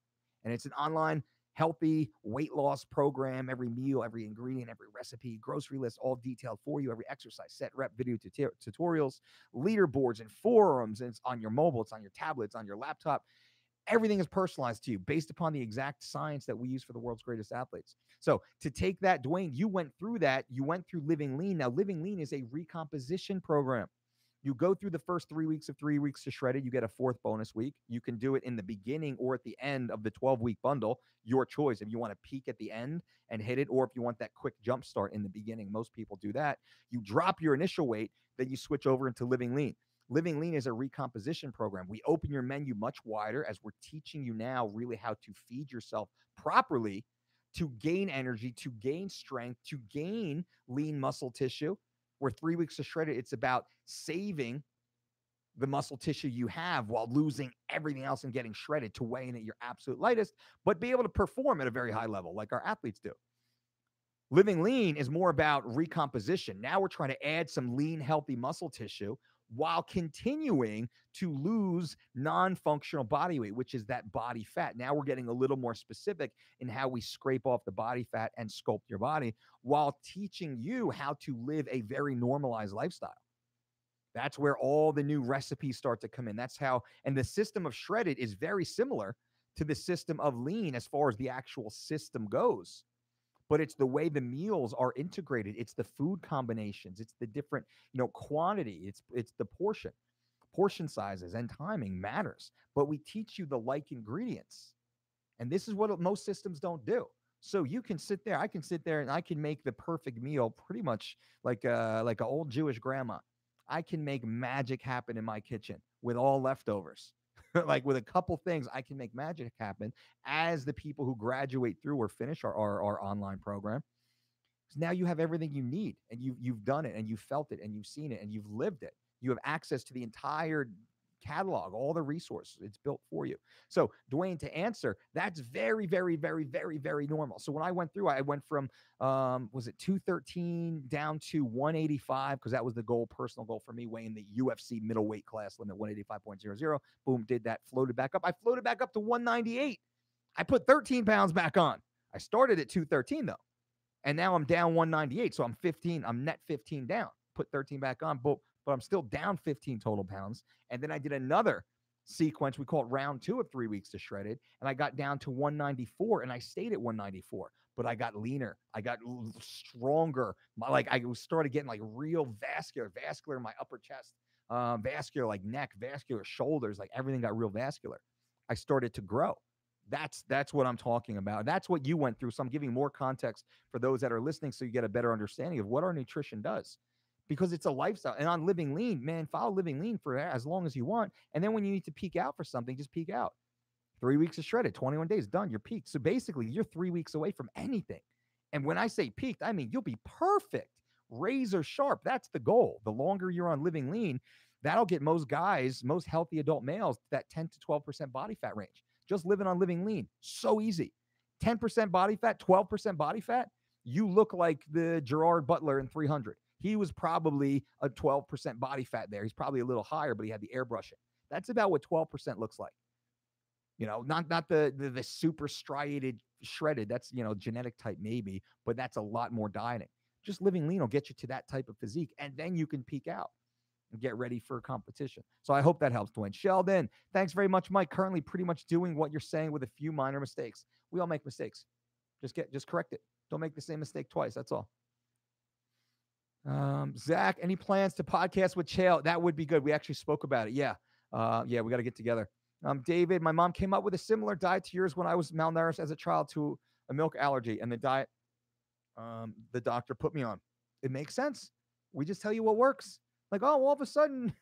And it's an online healthy weight loss program. Every meal, every ingredient, every recipe, grocery list, all detailed for you. Every exercise, set, rep, video tutorials, leaderboards, and forums. And it's on your mobile, it's on your tablet, it's on your laptop. Everything is personalized to you based upon the exact science that we use for the world's greatest athletes. So to take that, Dwayne, you went through that. You went through Living Lean. Now, Living Lean is a recomposition program. You go through the first 3 weeks of 3 weeks to shredded. You get a fourth bonus week. You can do it in the beginning or at the end of the 12-week bundle. Your choice. If you want to peak at the end and hit it, or if you want that quick jump start in the beginning, most people do that. You drop your initial weight, then you switch over into Living Lean. Living Lean is a recomposition program. We open your menu much wider as we're teaching you now really how to feed yourself properly to gain energy, to gain strength, to gain lean muscle tissue. Where 3 weeks of shredded, it's about saving the muscle tissue you have while losing everything else and getting shredded to weigh in at your absolute lightest, but be able to perform at a very high level like our athletes do. Living Lean is more about recomposition. Now we're trying to add some lean, healthy muscle tissue while continuing to lose non-functional body weight, which is that body fat. Now we're getting a little more specific in how we scrape off the body fat and sculpt your body while teaching you how to live a very normalized lifestyle. That's where all the new recipes start to come in. That's how, and the system of shredded is very similar to the system of lean as far as the actual system goes. But it's the way the meals are integrated. It's the food combinations. It's the different, quantity. It's the portion sizes and timing matters. But we teach you the like ingredients. And this is what most systems don't do. So you can sit there, I can sit there and I can make the perfect meal pretty much like an old Jewish grandma. I can make magic happen in my kitchen with all leftovers. Like with a couple things, I can make magic happen as the people who graduate through or finish our online program. So now you have everything you need, and you've done it, and you've felt it, and you've seen it, and you've lived it. You have access to the entire catalog, all the resources. It's built for you. So, Dwayne, to answer, that's very, very, very, very, very normal. So when I went through, I went from was it 213 down to 185 because that was the goal, personal goal for me, weighing the UFC middleweight class limit, 185.00. Boom, did that, floated back up. I floated back up to 198. I put 13 pounds back on. I started at 213 though. And now I'm down 198. So I'm net 15 down. Put 13 back on, but I'm still down 15 total pounds. And then I did another sequence. We call it round 2 of 3 weeks to shredded. And I got down to 194 and I stayed at 194, but I got leaner. I got stronger. I started getting like real vascular in my upper chest, vascular, like neck, vascular shoulders, like everything got real vascular. I started to grow. That's what I'm talking about. That's what you went through. So I'm giving more context for those that are listening so you get a better understanding of what our nutrition does, because it's a lifestyle. And on Living Lean, man, follow Living Lean for as long as you want. And then when you need to peak out for something, just peak out. 3 weeks of shredded, 21 days, done, you're peaked. So basically you're 3 weeks away from anything. And when I say peaked, I mean you'll be perfect, razor sharp. That's the goal. The longer you're on Living Lean, that'll get most guys, most healthy adult males, that 10 to 12% body fat range. Just living on Living Lean. So easy. 10% body fat, 12% body fat. You look like the Gerard Butler in 300. He was probably a 12% body fat there. He's probably a little higher, but he had the airbrushing. That's about what 12% looks like. Not the super striated shredded. That's, genetic type maybe, but that's a lot more dieting. Just Living Lean will get you to that type of physique, and then you can peak out and get ready for competition. So I hope that helps, Dwayne. Sheldon, thanks very much, Mike. Currently pretty much doing what you're saying with a few minor mistakes. We all make mistakes. Just correct it. Don't make the same mistake twice. That's all. Zach, any plans to podcast with Chael? That would be good. We actually spoke about it. Yeah. We got to get together. David, my mom came up with a similar diet to yours when I was malnourished as a child to a milk allergy, and the diet the doctor put me on. It makes sense. We just tell you what works. Like, oh, all of a sudden,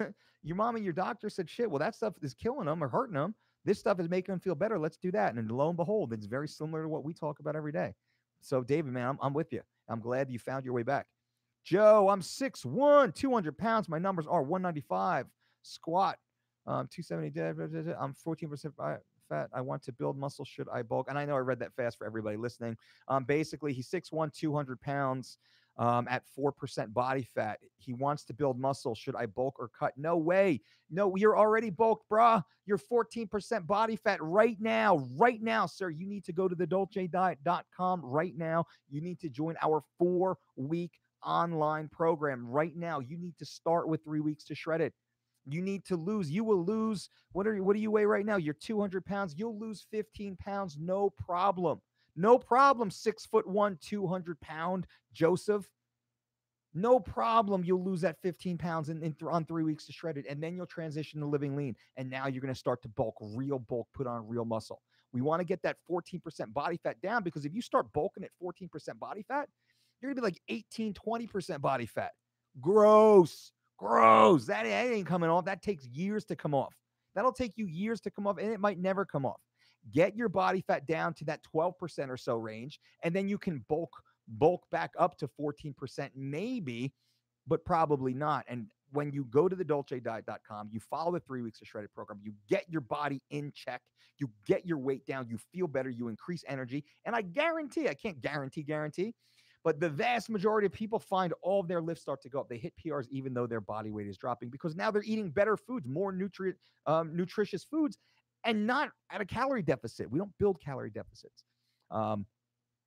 your mom and your doctor said, shit, well, that stuff is killing them or hurting them. This stuff is making them feel better. Let's do that. And lo and behold, it's very similar to what we talk about every day. So, David, man, I'm with you. I'm glad you found your way back. Joe, I'm 6'1", 200 pounds. My numbers are 195. Squat, 270 dead. I'm 14% fat. I want to build muscle. Should I bulk? And I know I read that fast for everybody listening. Basically, he's 6'1", 200 pounds. At 4% body fat. He wants to build muscle. Should I bulk or cut? No way. No, you're already bulked, brah. You're 14% body fat right now. Right now, sir. You need to go to thedolcediet.com right now. You need to join our 4-week online program right now. You need to start with 3 weeks to shred it. You need to lose. You will lose. What do you weigh right now? You're 200 pounds. You'll lose 15 pounds. No problem. No problem, 6'1", 200 pound Joseph. No problem. You'll lose that 15 pounds on 3 weeks to shred it. And then you'll transition to Living Lean. And now you're going to start to bulk, put on real muscle. We want to get that 14% body fat down, because if you start bulking at 14% body fat, you're going to be like 18, 20% body fat. Gross. That ain't coming off. That takes years to come off. That'll take you years to come off, and it might never come off. Get your body fat down to that 12% or so range, and then you can bulk back up to 14% maybe, but probably not. And when you go to thedolcediet.com, you follow the 3 weeks of shredded program, you get your body in check, you get your weight down, you feel better, you increase energy. And I guarantee, I can't guarantee, but the vast majority of people find all of their lifts start to go up. They hit PRs even though their body weight is dropping, because now they're eating better foods, more nutritious foods, and not at a calorie deficit. We don't build calorie deficits.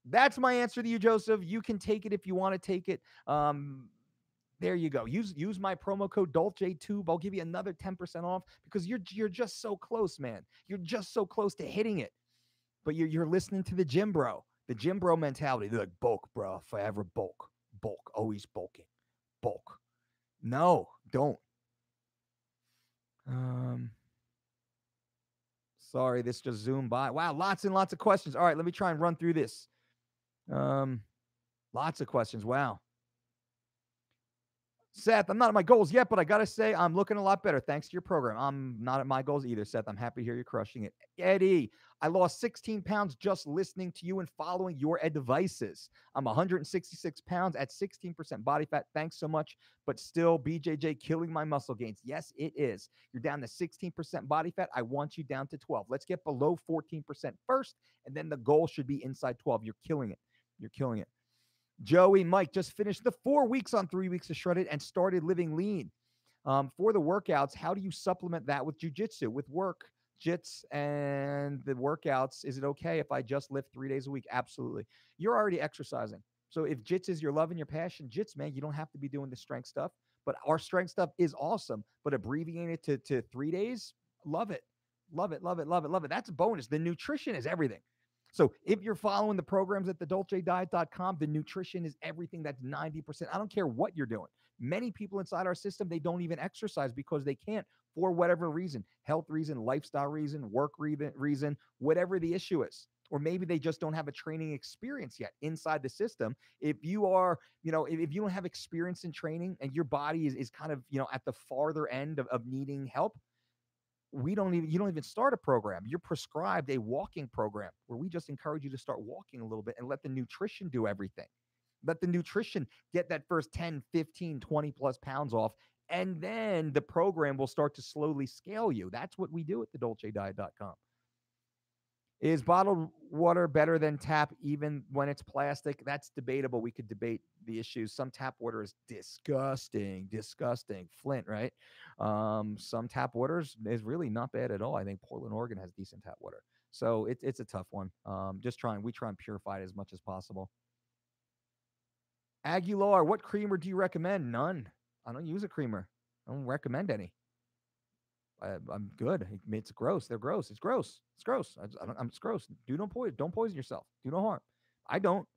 That's my answer to you, Joseph. You can take it if you want to take it. There you go. Use my promo code DOLCE2. I'll give you another 10% off, because you're just so close, man. You're just so close to hitting it. But you're listening to the gym bro. The gym bro mentality. They're like, bulk, bro. Forever bulk. Bulk. Always bulking. Bulk. No, don't. Sorry, this just zoomed by. Wow, lots and lots of questions. All right, let me try and run through this. Lots of questions. Wow. Seth, I'm not at my goals yet, but I got to say, I'm looking a lot better thanks to your program. I'm not at my goals either, Seth. I'm happy to hear you're crushing it. Eddie, I lost 16 pounds just listening to you and following your advices. I'm 166 pounds at 16% body fat. Thanks so much. But still, BJJ killing my muscle gains. Yes, it is. You're down to 16% body fat. I want you down to 12. Let's get below 14% first, and then the goal should be inside 12. You're killing it. You're killing it. Joey, Mike just finished the 4 weeks on 3 weeks of shredded and started living lean. For the workouts, how do you supplement that with jujitsu, with work, jits, and the workouts? Is it okay if I just lift 3 days a week? Absolutely. You're already exercising. So if jits is your love and your passion, jits, man, you don't have to be doing the strength stuff. But our strength stuff is awesome. But abbreviating it to 3 days, love it. Love it, love it, love it, love it. That's a bonus. The nutrition is everything. So if you're following the programs at thedolcediet.com, the nutrition is everything. That's 90%. I don't care what you're doing. Many people inside our system, they don't even exercise because they can't for whatever reason, health reason, lifestyle reason, work reason, whatever the issue is. Or maybe they just don't have a training experience yet inside the system. If you are, if you don't have experience in training and your body is kind of, at the farther end of needing help, you don't even start a program. You're prescribed a walking program where we just encourage you to start walking a little bit and let the nutrition do everything. Let the nutrition get that first 10, 15, 20 plus pounds off. And then the program will start to slowly scale you. That's what we do at thedolcediet.com. Is bottled water better than tap even when it's plastic? That's debatable. We could debate the issues. Some tap water is disgusting. Flint, right? Some tap waters is really not bad at all. I think Portland, Oregon has decent tap water. So it's a tough one. We try and purify it as much as possible. Aguilar, what creamer do you recommend? None. I don't use a creamer. I don't recommend any. I'm good. It's gross. They're gross. It's gross. It's gross. It's gross. Don't poison yourself. Do no harm. I don't.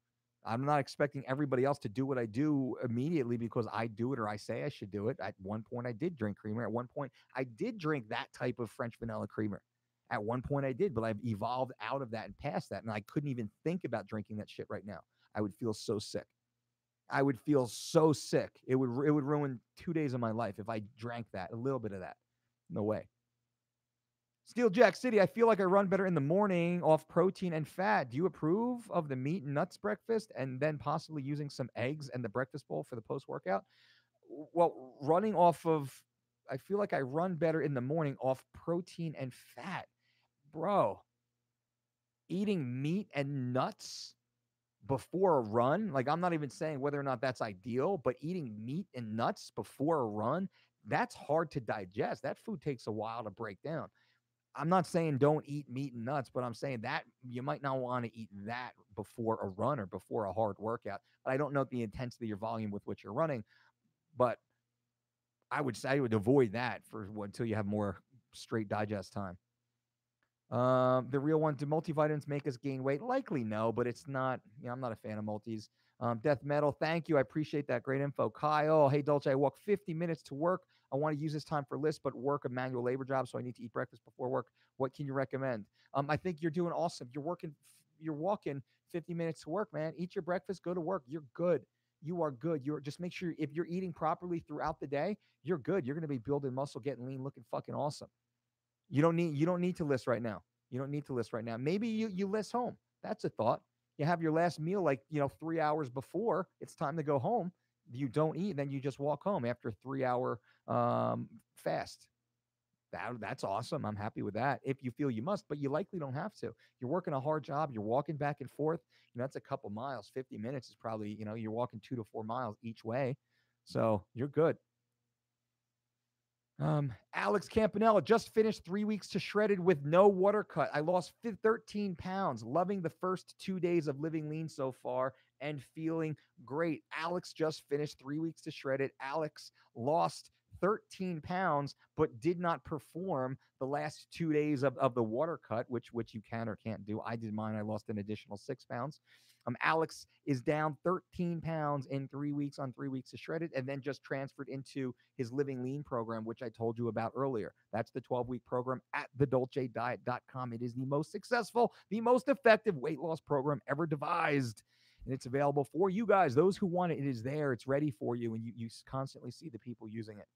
I'm not expecting everybody else to do what I do immediately because I do it or I say I should do it. At one point, I did drink creamer. At one point, I did drink that type of French vanilla creamer. At one point, I did, but I've evolved out of that and past that. And I couldn't even think about drinking that shit right now. I would feel so sick. I would feel so sick. It would ruin 2 days of my life if I drank that, a little bit of that. No way. Steel Jack City, I feel like I run better in the morning off protein and fat. Do you approve of the meat and nuts breakfast and then possibly using some eggs and the breakfast bowl for the post-workout? Well, I feel like I run better in the morning off protein and fat. Bro, eating meat and nuts before a run, like I'm not even saying whether or not that's ideal, but eating meat and nuts before a run, that's hard to digest. That food takes a while to break down. I'm not saying don't eat meat and nuts, but I'm saying that you might not want to eat that before a run or before a hard workout. But I don't know the intensity or volume with which you're running, but I would say I would avoid that until you have more straight digest time. The real one, do multivitamins make us gain weight? Likely no, but it's not, I'm not a fan of multis. Death Metal, thank you. I appreciate that. Great info. Kyle, hey, Dolce, I walk 50 minutes to work. I want to use this time for lists, but work a manual labor job, so I need to eat breakfast before work. What can you recommend? I think you're doing awesome. You're walking 50 minutes to work, man. Eat your breakfast, go to work. You're good. You are good. You're just make sure if you're eating properly throughout the day, you're good. You're going to be building muscle, getting lean, looking fucking awesome. You don't need to list right now. You don't need to list right now. Maybe you list home. That's a thought. You have your last meal 3 hours before it's time to go home. You don't eat, then you just walk home after a 3 hour fast. That's awesome. I'm happy with that. If you feel you must, but you likely don't have to. You're working a hard job. You're walking back and forth. That's a couple miles. 50 minutes is probably, you're walking 2 to 4 miles each way. So you're good. Alex Campanella just finished 3 weeks to shredded with no water cut. I lost 13 pounds. Loving the first 2 days of living lean so far and feeling great. Alex just finished 3 weeks to shredded. Alex lost 13 pounds, but did not perform the last 2 days of the water cut, which you can or can't do. I did mine. I lost an additional 6 pounds. Alex is down 13 pounds in 3 weeks on 3 weeks of shredded, and then just transferred into his Living Lean program, which I told you about earlier. That's the 12-week program at thedolcediet.com. It is the most successful, the most effective weight loss program ever devised. and it's available for you guys. Those who want it, it is there. It's ready for you, and you constantly see the people using it.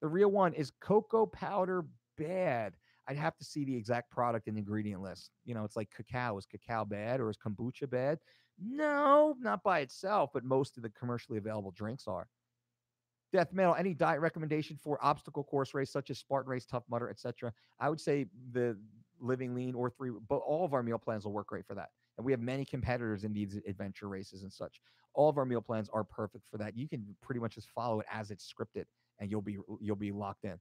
The real one is cocoa powder bad. I'd have to see the exact product and ingredient list. It's like cacao. Is cacao bad or is kombucha bad? No, not by itself, but most of the commercially available drinks are. Death Metal, any diet recommendation for obstacle course race such as Spartan Race, Tough Mudder, etc.? I would say the Living Lean or three, but all of our meal plans will work great for that. And we have many competitors in these adventure races and such. All of our meal plans are perfect for that. You can pretty much just follow it as it's scripted, and you'll be locked in.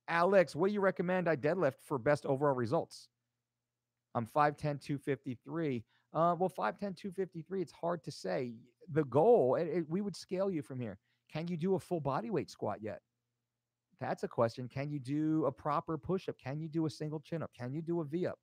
Alex, what do you recommend I deadlift for best overall results? I'm 5'10", 253. Well, 5'10", 253, it's hard to say. The goal, we would scale you from here. Can you do a full body weight squat yet? That's a question. Can you do a proper push up? Can you do a single chin up? Can you do a V up?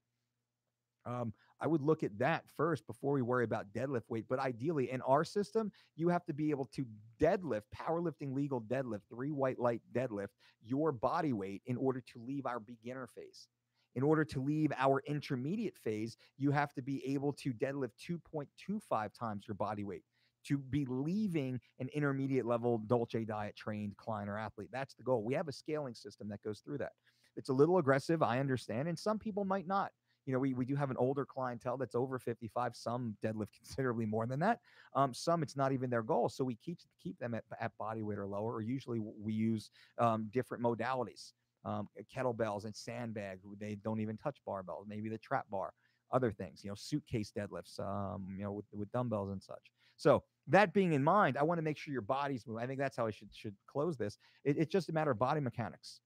I would look at that first before we worry about deadlift weight. But ideally, in our system, you have to be able to deadlift, powerlifting legal deadlift, 3 white light deadlift, your body weight in order to leave our beginner phase. In order to leave our intermediate phase, you have to be able to deadlift 2.25 times your body weight to be leaving an intermediate level Dolce diet trained client or athlete. That's the goal. We have a scaling system that goes through that. It's a little aggressive, I understand, and some people might not. We do have an older clientele that's over 55. Some deadlift considerably more than that. Some, it's not even their goal. So we keep them at body weight or lower, or usually we use different modalities, kettlebells and sandbag. They don't even touch barbells, maybe the trap bar, other things, suitcase deadlifts, with dumbbells and such. So that being in mind, I want to make sure your body's moving. I think that's how I should close this. It's just a matter of body mechanics.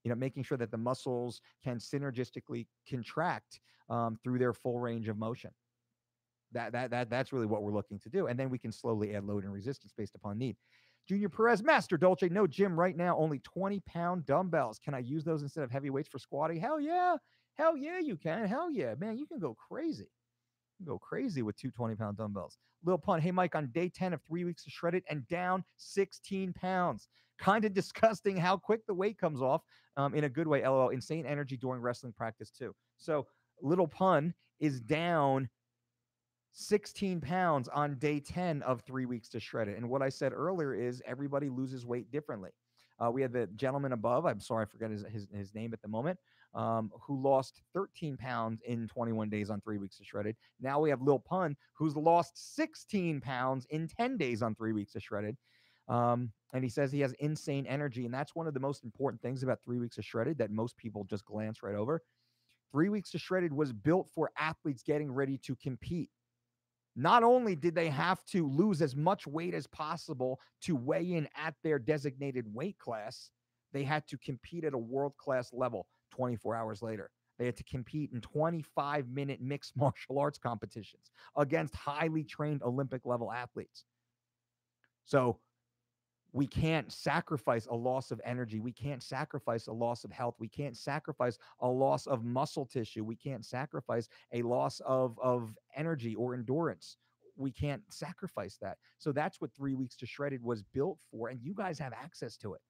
Making sure that the muscles can synergistically contract through their full range of motion. That's really what we're looking to do. And then we can slowly add load and resistance based upon need. Junior Perez, Master Dolce, no gym right now, only 20-pound dumbbells. Can I use those instead of heavy weights for squatting? Hell yeah. Hell yeah, you can. Hell yeah, man, you can go crazy. Go crazy with 220-pound dumbbells. Little pun. Hey, Mike, on day 10 of 3 weeks of shredded and down 16 pounds. Kind of disgusting how quick the weight comes off in a good way. LOL. Insane energy during wrestling practice, too. So, little pun is down 16 pounds on day 10 of 3 weeks to shred it. And what I said earlier is everybody loses weight differently. We had the gentleman above, I'm sorry, I forget his name at the moment, who lost 13 pounds in 21 days on 3 weeks of shredded. Now we have Lil Pun, who's lost 16 pounds in 10 days on 3 weeks of shredded. And he says he has insane energy. And that's one of the most important things about 3 weeks of shredded that most people just glance right over. 3 weeks of shredded was built for athletes getting ready to compete. Not only did they have to lose as much weight as possible to weigh in at their designated weight class, they had to compete at a world-class level 24 hours later. They had to compete in 25-minute mixed martial arts competitions against highly trained Olympic-level athletes. So we can't sacrifice a loss of energy. We can't sacrifice a loss of health. We can't sacrifice a loss of muscle tissue. We can't sacrifice a loss of energy or endurance. We can't sacrifice that. So that's what 3 weeks to shredded was built for. And you guys have access to it.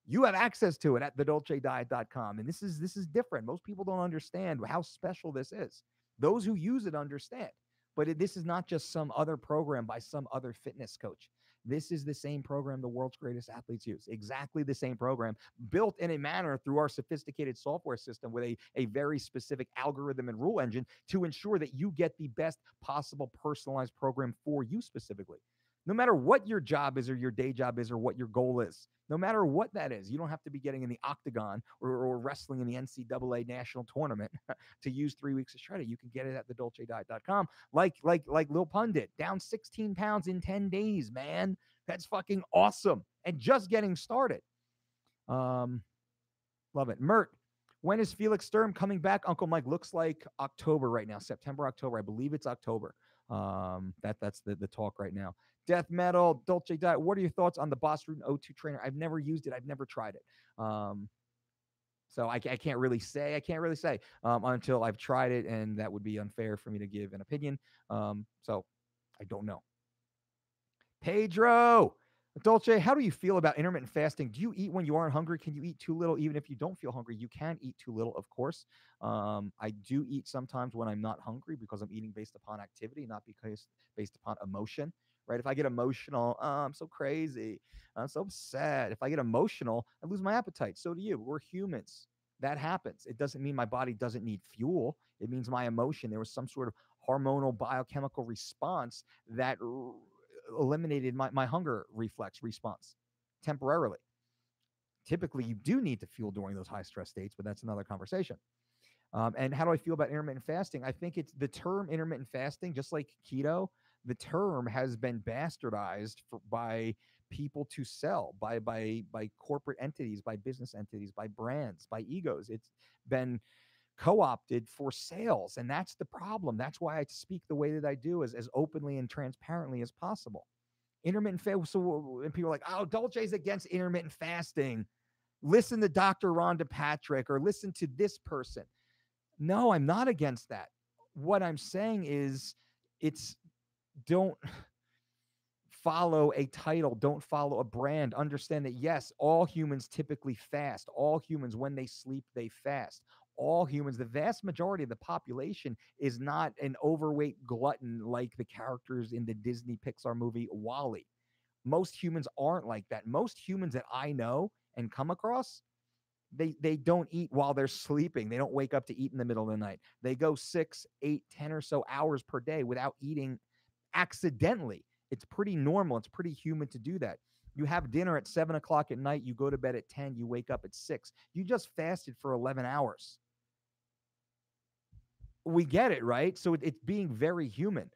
You have access to it at thedolcediet.com. And this is different. Most people don't understand how special this is. Those who use it understand. But this is not just some other program by some other fitness coach. This is the same program the world's greatest athletes use. Exactly the same program, built in a manner through our sophisticated software system with a very specific algorithm and rule engine to ensure that you get the best possible personalized program for you specifically. No matter what your job is or your day job is or what your goal is, no matter what that is, you don't have to be getting in the octagon or wrestling in the NCAA national tournament to use 3 weeks of shredded. You can get it at thedolcediet.com like Lil Pun did. Down 16 pounds in 10 days, man. That's fucking awesome. And just getting started. Love it. Mert, when is Felix Sturm coming back? Uncle Mike, looks like October right now. September, October. I believe it's October. That's the talk right now. Death Metal, Dolce Diet. What are your thoughts on the Boss Root O2 trainer? I've never used it. I've never tried it. So I can't really say. I can't really say until I've tried it, and that would be unfair for me to give an opinion. So I don't know. Pedro, Dolce, how do you feel about intermittent fasting? Do you eat when you aren't hungry? Can you eat too little? Even if you don't feel hungry, you can eat too little, of course. I do eat sometimes when I'm not hungry because I'm eating based upon activity, not because based upon emotion, right? If I get emotional, oh, I'm so crazy. I'm so sad. If I get emotional, I lose my appetite. So do you. We're humans. That happens. It doesn't mean my body doesn't need fuel. It means my emotion. There was some sort of hormonal biochemical response that eliminated my hunger reflex response temporarily. Typically, you do need to fuel during those high stress states, but that's another conversation. And how do I feel about intermittent fasting? I think it's the term intermittent fasting, just like keto, the term has been bastardized by people to sell, by corporate entities, by business entities, by brands, by egos. It's been co-opted for sales, and that's the problem. That's why I speak the way that I do, as openly and transparently as possible. Intermittent fasting. So, and people are like, oh, Dolce's against intermittent fasting. Listen to Dr. Rhonda Patrick or listen to this person. No, I'm not against that. What I'm saying is, it's don't follow a title, don't follow a brand. Understand that, yes, all humans typically fast. All humans, when they sleep, they fast. All humans, the vast majority of the population is not an overweight glutton like the characters in the Disney Pixar movie WALL-E. Most humans aren't like that. Most humans that I know and come across, they don't eat while they're sleeping. They don't wake up to eat in the middle of the night. They go 6, 8, 10 or so hours per day without eating accidentally. It's pretty normal. It's pretty human to do that. You have dinner at 7 o'clock at night. You go to bed at 10. You wake up at 6. You just fasted for 11 hours. We get it, right? So it's being very human.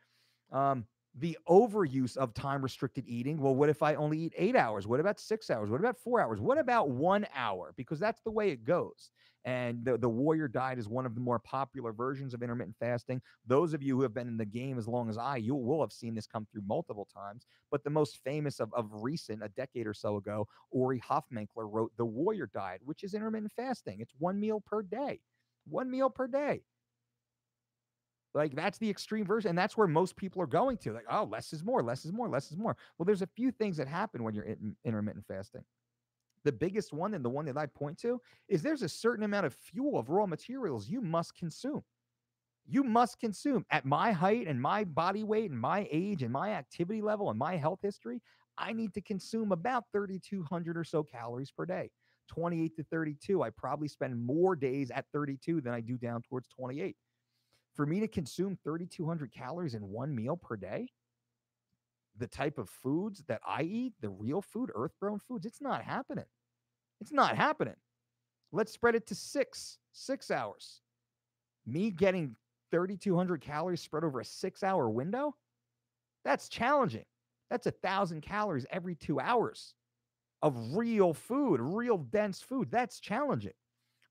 The overuse of time restricted eating. Well, what if I only eat 8 hours? What about 6 hours? What about 4 hours? What about 1 hour? Because that's the way it goes. And the warrior diet is one of the more popular versions of intermittent fasting. Those of you who have been in the game as long as you will have seen this come through multiple times. But the most famous of recent, a decade or so ago, Ori Hofmenkler wrote The Warrior Diet, which is intermittent fasting. It's 1 meal per day. 1 meal per day. Like, that's the extreme version. And that's where most people are going to. Like, oh, less is more, less is more, less is more. Well, there's a few things that happen when you're intermittent fasting. The biggest one, and the one that I point to, is there's a certain amount of fuel, of raw materials you must consume. You must consume. At my height and my body weight and my age and my activity level and my health history, I need to consume about 3,200 or so calories per day. 28 to 32. I probably spend more days at 32 than I do down towards 28. For me to consume 3,200 calories in 1 meal per day, the type of foods that I eat, the real food, earth-grown foods, it's not happening. It's not happening. Let's spread it to 6 hours. Me getting 3,200 calories spread over a 6-hour window, that's challenging. That's 1,000 calories every 2 hours of real food, real dense food. That's challenging.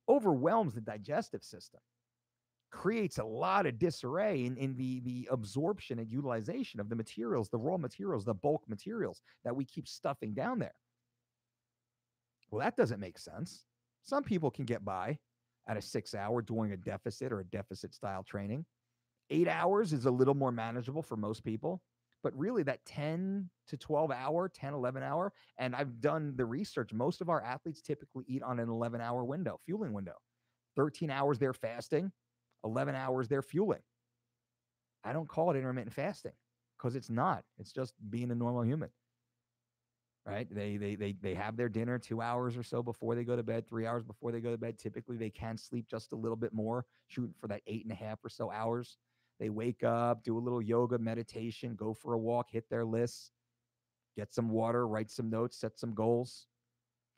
Overwhelms the digestive system. Creates a lot of disarray in the absorption and utilization of the materials, the raw materials, the bulk materials that we keep stuffing down there. Well, that doesn't make sense. Some people can get by at a 6 hour doing a deficit or a deficit style training. 8 hours is a little more manageable for most people, but really that 10 to 12 hour, 10, 11 hour, and I've done the research. Most of our athletes typically eat on an 11-hour window, fueling window. 13 hours they're fasting, 11 hours they're fueling. I don't call it intermittent fasting because it's not. It's just being a normal human, right? They have their dinner 2 hours or so before they go to bed, 3 hours before they go to bed. Typically, they can sleep just a little bit more, shooting for that 8.5 or so hours. They wake up, do a little yoga, meditation, go for a walk, hit their lists, get some water, write some notes, set some goals.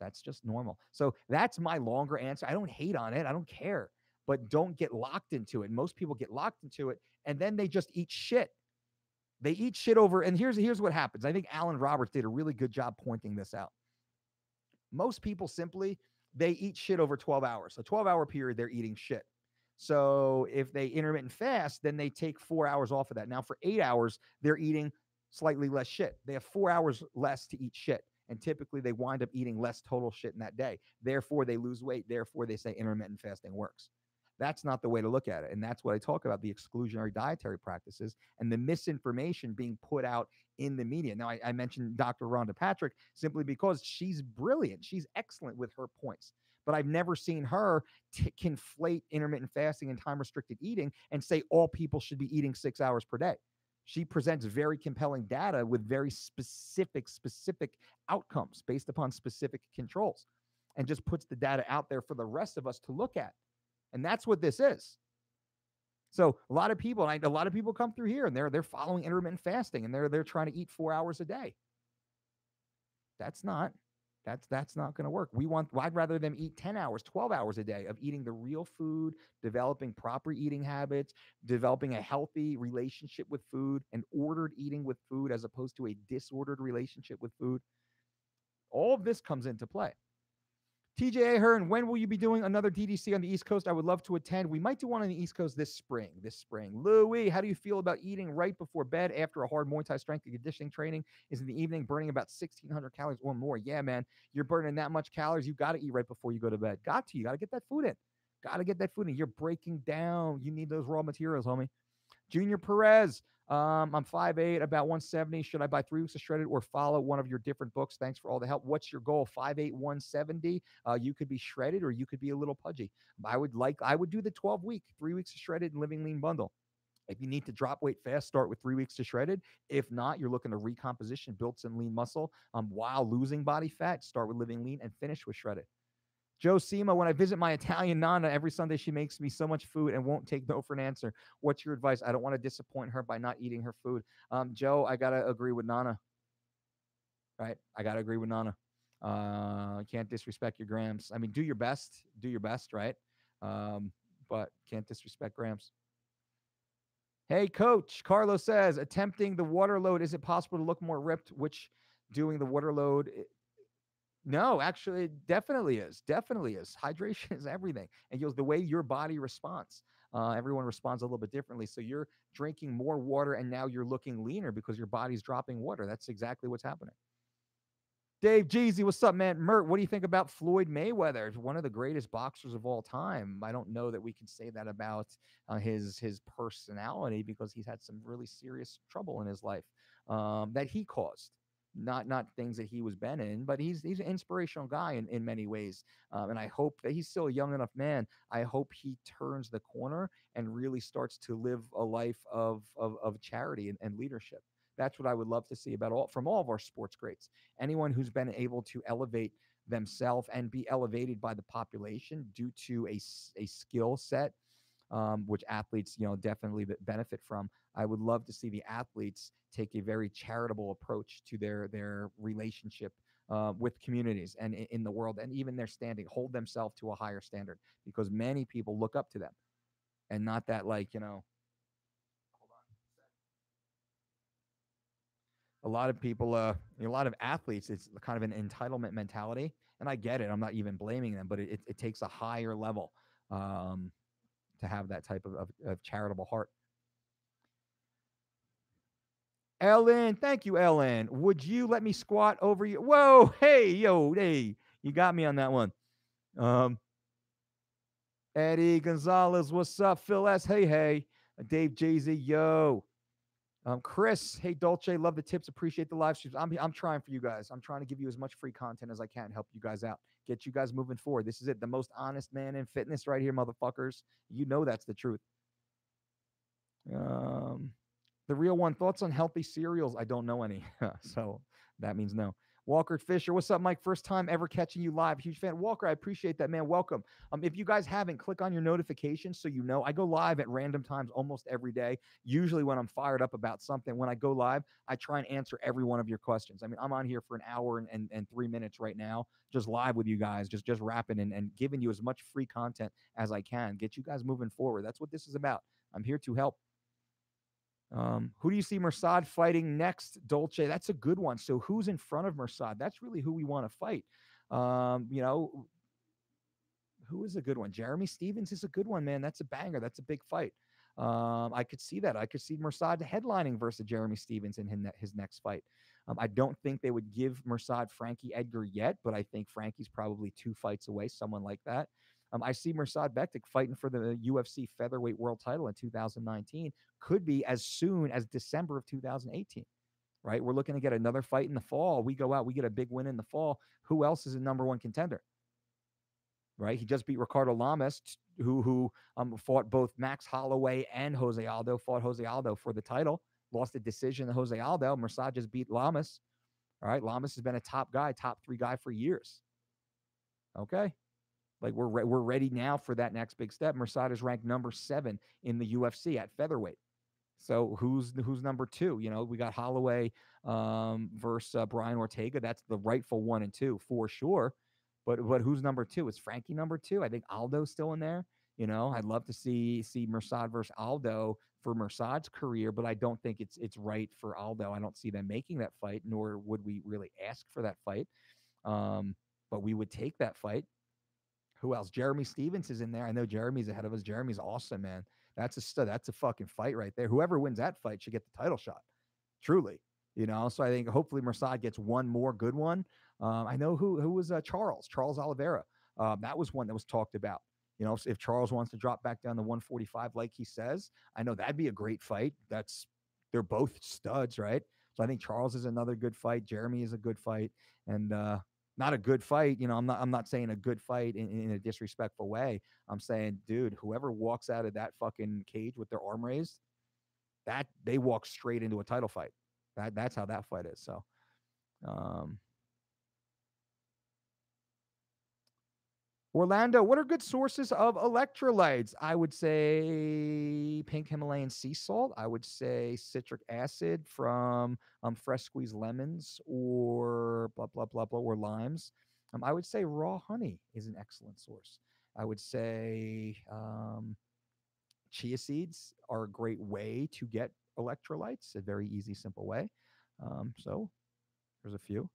That's just normal. So that's my longer answer. I don't hate on it. I don't care. But don't get locked into it. Most people get locked into it, and then they just eat shit. They eat shit over, and here's what happens. I think Alan Roberts did a really good job pointing this out. Most people simply, they eat shit over 12 hours. A 12-hour period, they're eating shit. So if they intermittent fast, then they take 4 hours off of that. Now for 8 hours, they're eating slightly less shit. They have 4 hours less to eat shit. And typically they wind up eating less total shit in that day. Therefore, they lose weight. Therefore, they say intermittent fasting works. That's not the way to look at it. And that's what I talk about, the exclusionary dietary practices and the misinformation being put out in the media. Now, I mentioned Dr. Rhonda Patrick simply because she's brilliant. She's excellent with her points. But I've never seen her conflate intermittent fasting and time restricted eating and say all people should be eating 6 hours per day. She presents very compelling data with very specific outcomes based upon specific controls and just puts the data out there for the rest of us to look at. And that's what this is. So a lot of people, a lot of people come through here and they're following intermittent fasting and they're trying to eat 4 hours a day. That's not going to work. I'd rather them eat 10 hours, 12 hours a day of eating the real food, developing proper eating habits, developing a healthy relationship with food, and ordered eating with food as opposed to a disordered relationship with food. All of this comes into play. TJ Ahern, when will you be doing another DDC on the East Coast? I would love to attend. We might do one on the East Coast this spring. Louis, how do you feel about eating right before bed after a hard Muay Thai strength and conditioning training? Is in the evening burning about 1,600 calories or more? Yeah, man. You're burning that much calories. You got to eat right before you go to bed. You got to get that food in. You're breaking down. You need those raw materials, homie. Junior Perez, I'm 5'8", about 170. Should I buy 3 weeks of shredded or follow one of your different books? Thanks for all the help. What's your goal? 5'8", 170. You could be shredded or you could be a little pudgy. I would do the 12-week, 3 weeks of shredded and living lean bundle. If you need to drop weight fast, start with 3 weeks to shredded. If not, you're looking to recomposition, build some lean muscle while losing body fat. Start with living lean and finish with shredded. Joe Sema, when I visit my Italian Nana every Sunday, she makes me so much food and won't take no for an answer. What's your advice? I don't want to disappoint her by not eating her food. Joe, I got to agree with Nana, right? I got to agree with Nana. Can't disrespect your grams. I mean, do your best, right? But can't disrespect grams. Hey, coach, Carlos says, attempting the water load, is it possible to look more ripped, which doing the water load no, actually, it definitely is. Hydration is everything. And the way your body responds. Everyone responds a little bit differently. So you're drinking more water and now you're looking leaner because your body's dropping water. That's exactly what's happening. Dave Jeezy, what's up, man? Mert, what do you think about Floyd Mayweather? One of the greatest boxers of all time. I don't know that we can say that about his personality because he's had some really serious trouble in his life that he caused. Not things that he was been in, but he's an inspirational guy in many ways. And I hope that he's still a young enough man. I hope he turns the corner and really starts to live a life of charity and leadership. That's what I would love to see from all of our sports greats. Anyone who's been able to elevate themselves and be elevated by the population due to a skill set, which athletes, definitely benefit from. I would love to see the athletes take a very charitable approach to their relationship with communities and in the world, and even their standing, hold themselves to a higher standard because many people look up to them, and not that a lot of people, a lot of athletes, it's kind of an entitlement mentality. And I get it. I'm not even blaming them, but it takes a higher level to have that type of charitable heart. Ellen, thank you, Ellen. Would you let me squat over you? Whoa, hey, you got me on that one. Eddie Gonzalez, what's up? Phil S, hey. Dave Jay-Z, yo. Chris, hey Dolce, love the tips, appreciate the live streams. I'm trying for you guys. I'm trying to give you as much free content as I can, help you guys out, get you guys moving forward. This is it, the most honest man in fitness right here, motherfuckers. You know that's the truth. The real one, thoughts on healthy cereals? I don't know any, so that means no. Walker Fisher, what's up, Mike? First time ever catching you live. Huge fan. Walker, I appreciate that, man. Welcome. If you guys haven't, click on your notifications so you know. I go live at random times almost every day, usually when I'm fired up about something. When I go live, I try and answer every one of your questions. I mean, I'm on here for an hour and 3 minutes right now, just live with you guys, just rapping and giving you as much free content as I can. Get you guys moving forward. That's what this is about. I'm here to help. Who do you see Mirsad fighting next, Dolce? That's a good one. So who's in front of Mirsad? That's really who we want to fight. Who is a good one? Jeremy Stevens is a good one, man. That's a banger. That's a big fight. I could see that. I could see Mirsad headlining versus Jeremy Stevens in his next fight. I don't think they would give Mirsad Frankie Edgar yet, but I think Frankie's probably 2 fights away, someone like that. I see Mirsad Bektic fighting for the UFC featherweight world title in 2019. Could be as soon as December of 2018. Right? We're looking to get another fight in the fall. We go out, we get a big win in the fall. Who else is a number one contender? Right? He just beat Ricardo Lamas, who fought both Max Holloway and Jose Aldo. Fought Jose Aldo for the title, lost a decision to Jose Aldo. Mirsad just beat Lamas. All right, Lamas has been a top guy, top 3 guy for years. Okay, like we're ready now for that next big step. Mirsad is ranked number 7 in the UFC at featherweight. So who's number 2? You know, we got Holloway versus Brian Ortega. That's the rightful 1 and 2 for sure. But who's number 2? Is Frankie number 2? I think Aldo's still in there. You know, I'd love to see Mirsad versus Aldo for Mirsad's career, but I don't think it's right for Aldo. I don't see them making that fight, nor would we really ask for that fight. But we would take that fight. Who else? Jeremy Stevens is in there. I know Jeremy's ahead of us. Jeremy's awesome, man. That's a stud. That's a fucking fight right there. Whoever wins that fight should get the title shot. Truly, you know. So I think hopefully Mirsad gets one more good one. I know who was Charles Oliveira. That was one that was talked about. You know, if Charles wants to drop back down to 145, like he says, I know that'd be a great fight. They're both studs, right? So I think Charles is another good fight. Jeremy is a good fight, and not a good fight. You know, I'm not saying a good fight in a disrespectful way. I'm saying, dude, whoever walks out of that fucking cage with their arm raised, that they walk straight into a title fight. That's how that fight is. So, um, Orlando, what are good sources of electrolytes? I would say pink Himalayan sea salt. I would say citric acid from fresh squeezed lemons or blah, blah, blah, blah, or limes. I would say raw honey is an excellent source. I would say chia seeds are a great way to get electrolytes, a very easy, simple way. So there's a few.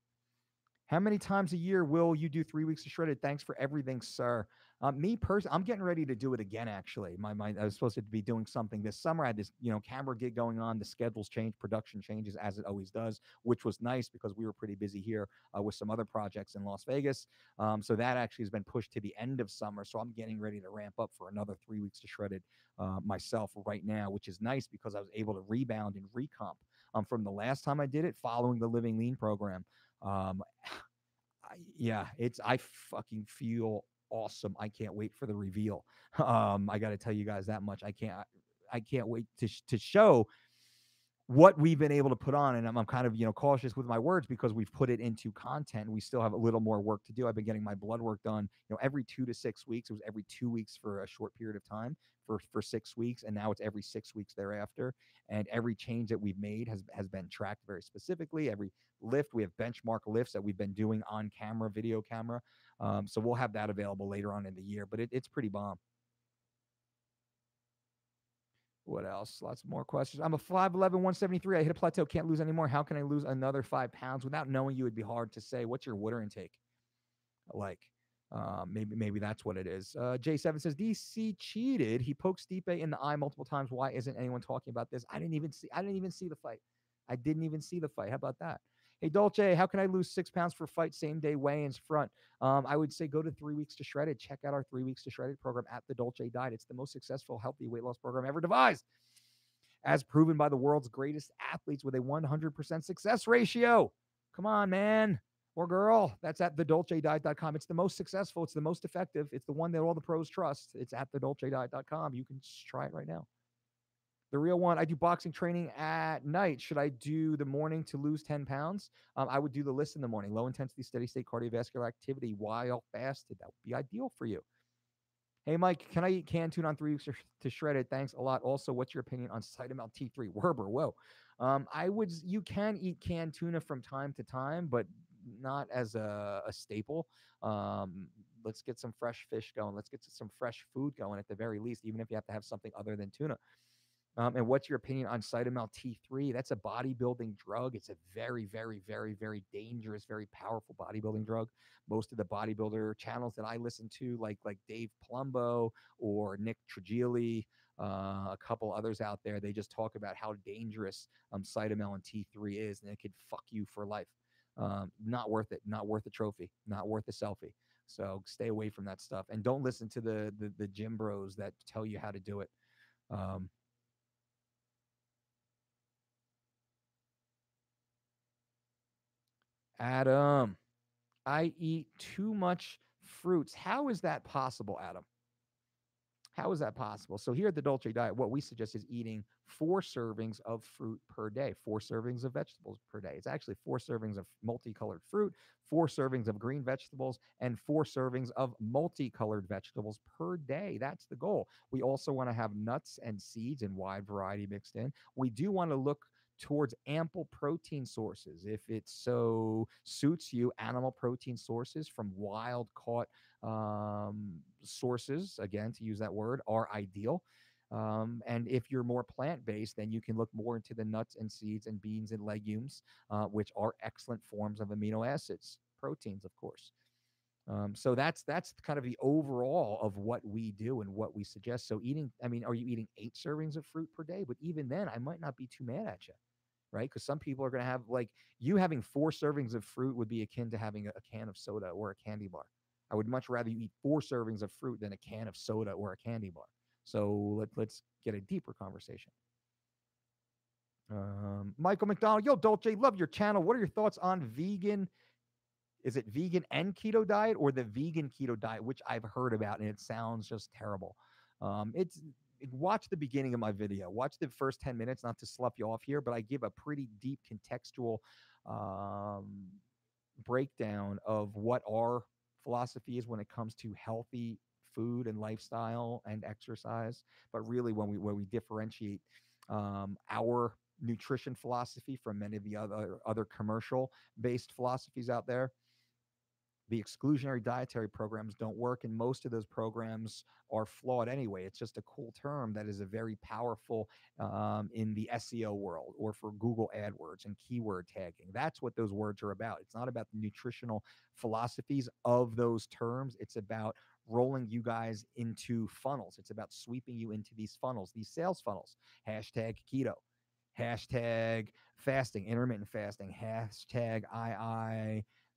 How many times a year will you do 3 weeks of shredded? Thanks for everything, sir. Me personally, I'm getting ready to do it again. Actually, I was supposed to be doing something this summer. I had this, camera gig going on. The schedules change, production changes as it always does, which was nice because we were pretty busy here with some other projects in Las Vegas. So that actually has been pushed to the end of summer. So I'm getting ready to ramp up for another 3 weeks to shredded myself right now, which is nice because I was able to rebound and recomp from the last time I did it following the Living Lean program. I fucking feel awesome. I can't wait for the reveal. I got to tell you guys that much. I can't wait to show what we've been able to put on. And I'm kind of, cautious with my words because we've put it into content. We still have a little more work to do. I've been getting my blood work done, every 2 to 6 weeks. It was every 2 weeks for a short period of time for 6 weeks. And now it's every 6 weeks thereafter. And every change that we've made has been tracked very specifically. Every lift, we have benchmark lifts that we've been doing on camera, video camera. So we'll have that available later on in the year, but it's pretty bomb. What else? Lots more questions. I'm a 5'11", 173. I hit a plateau. Can't lose anymore. How can I lose another 5 pounds? Without knowing you, it'd be hard to say. What's your water intake like? Maybe that's what it is. J7 says DC cheated. He poked Stipe in the eye multiple times. Why isn't anyone talking about this? I didn't even see the fight. I didn't even see the fight. How about that? Hey, Dolce, how can I lose 6 pounds for fight same day weigh-ins front? I would say go to 3 weeks to shredded. Check out our 3 weeks to shredded program at the Dolce Diet. It's the most successful healthy weight loss program ever devised, as proven by the world's greatest athletes with a 100% success ratio. Come on, man or girl. That's at thedolcediet.com. It's the most successful. It's the most effective. It's the one that all the pros trust. It's at thedolcediet.com. You can just try it right now. The real one, I do boxing training at night. Should I do the morning to lose 10 pounds? I would do the list in the morning. Low intensity, steady state cardiovascular activity while fasted. That would be ideal for you. Hey, Mike, can I eat canned tuna on 3 weeks to shred it? Thanks a lot. Also, what's your opinion on Cytomel T3? Werber, whoa. You can eat canned tuna from time to time, but not as a staple. Let's get some fresh fish going. Let's get some fresh food going at the very least, even if you have to have something other than tuna. And what's your opinion on Cytomel T3? That's a bodybuilding drug. It's a very, very, very, very dangerous, very powerful bodybuilding drug. Most of the bodybuilder channels that I listen to, like Dave Palumbo or Nick Trigili, a couple others out there, they just talk about how dangerous Cytomel and T3 is, and it could fuck you for life. Not worth it. Not worth a trophy. Not worth a selfie. So stay away from that stuff and don't listen to the gym bros that tell you how to do it. Um, Adam, I eat too much fruits. How is that possible, Adam? How is that possible? So here at the Dolce Diet, what we suggest is eating 4 servings of fruit per day, 4 servings of vegetables per day. It's actually 4 servings of multicolored fruit, 4 servings of green vegetables, and 4 servings of multicolored vegetables per day. That's the goal. We also want to have nuts and seeds in wide variety mixed in. We do want to look towards ample protein sources. If it so suits you, animal protein sources from wild caught sources, again, to use that word, are ideal. And if you're more plant based, then you can look more into the nuts and seeds and beans and legumes, which are excellent forms of amino acids, proteins, of course. So that's kind of the overall of what we do and what we suggest. So eating, I mean, are you eating 8 servings of fruit per day? But even then, I might not be too mad at you, right? Because some people are going to have like you having 4 servings of fruit would be akin to having a can of soda or a candy bar. I would much rather you eat 4 servings of fruit than a can of soda or a candy bar. So let's get a deeper conversation. Michael McDonald, yo, Dolce, love your channel. What are your thoughts on vegan? Is it vegan and keto diet or the vegan keto diet, which I've heard about and it sounds just terrible. It's Watch the beginning of my video. Watch the first 10 minutes, not to slough you off here, but I give a pretty deep contextual um, breakdown of what our philosophy is when it comes to healthy food and lifestyle and exercise. But really, when we differentiate our nutrition philosophy from many of the other commercial based philosophies out there, the exclusionary dietary programs don't work, and most of those programs are flawed anyway. It's just a cool term that is a very powerful in the SEO world or for Google AdWords and keyword tagging. That's what those words are about. It's not about the nutritional philosophies of those terms. It's about rolling you guys into funnels. It's about sweeping you into these funnels, these sales funnels. Hashtag keto, hashtag fasting, intermittent fasting, hashtag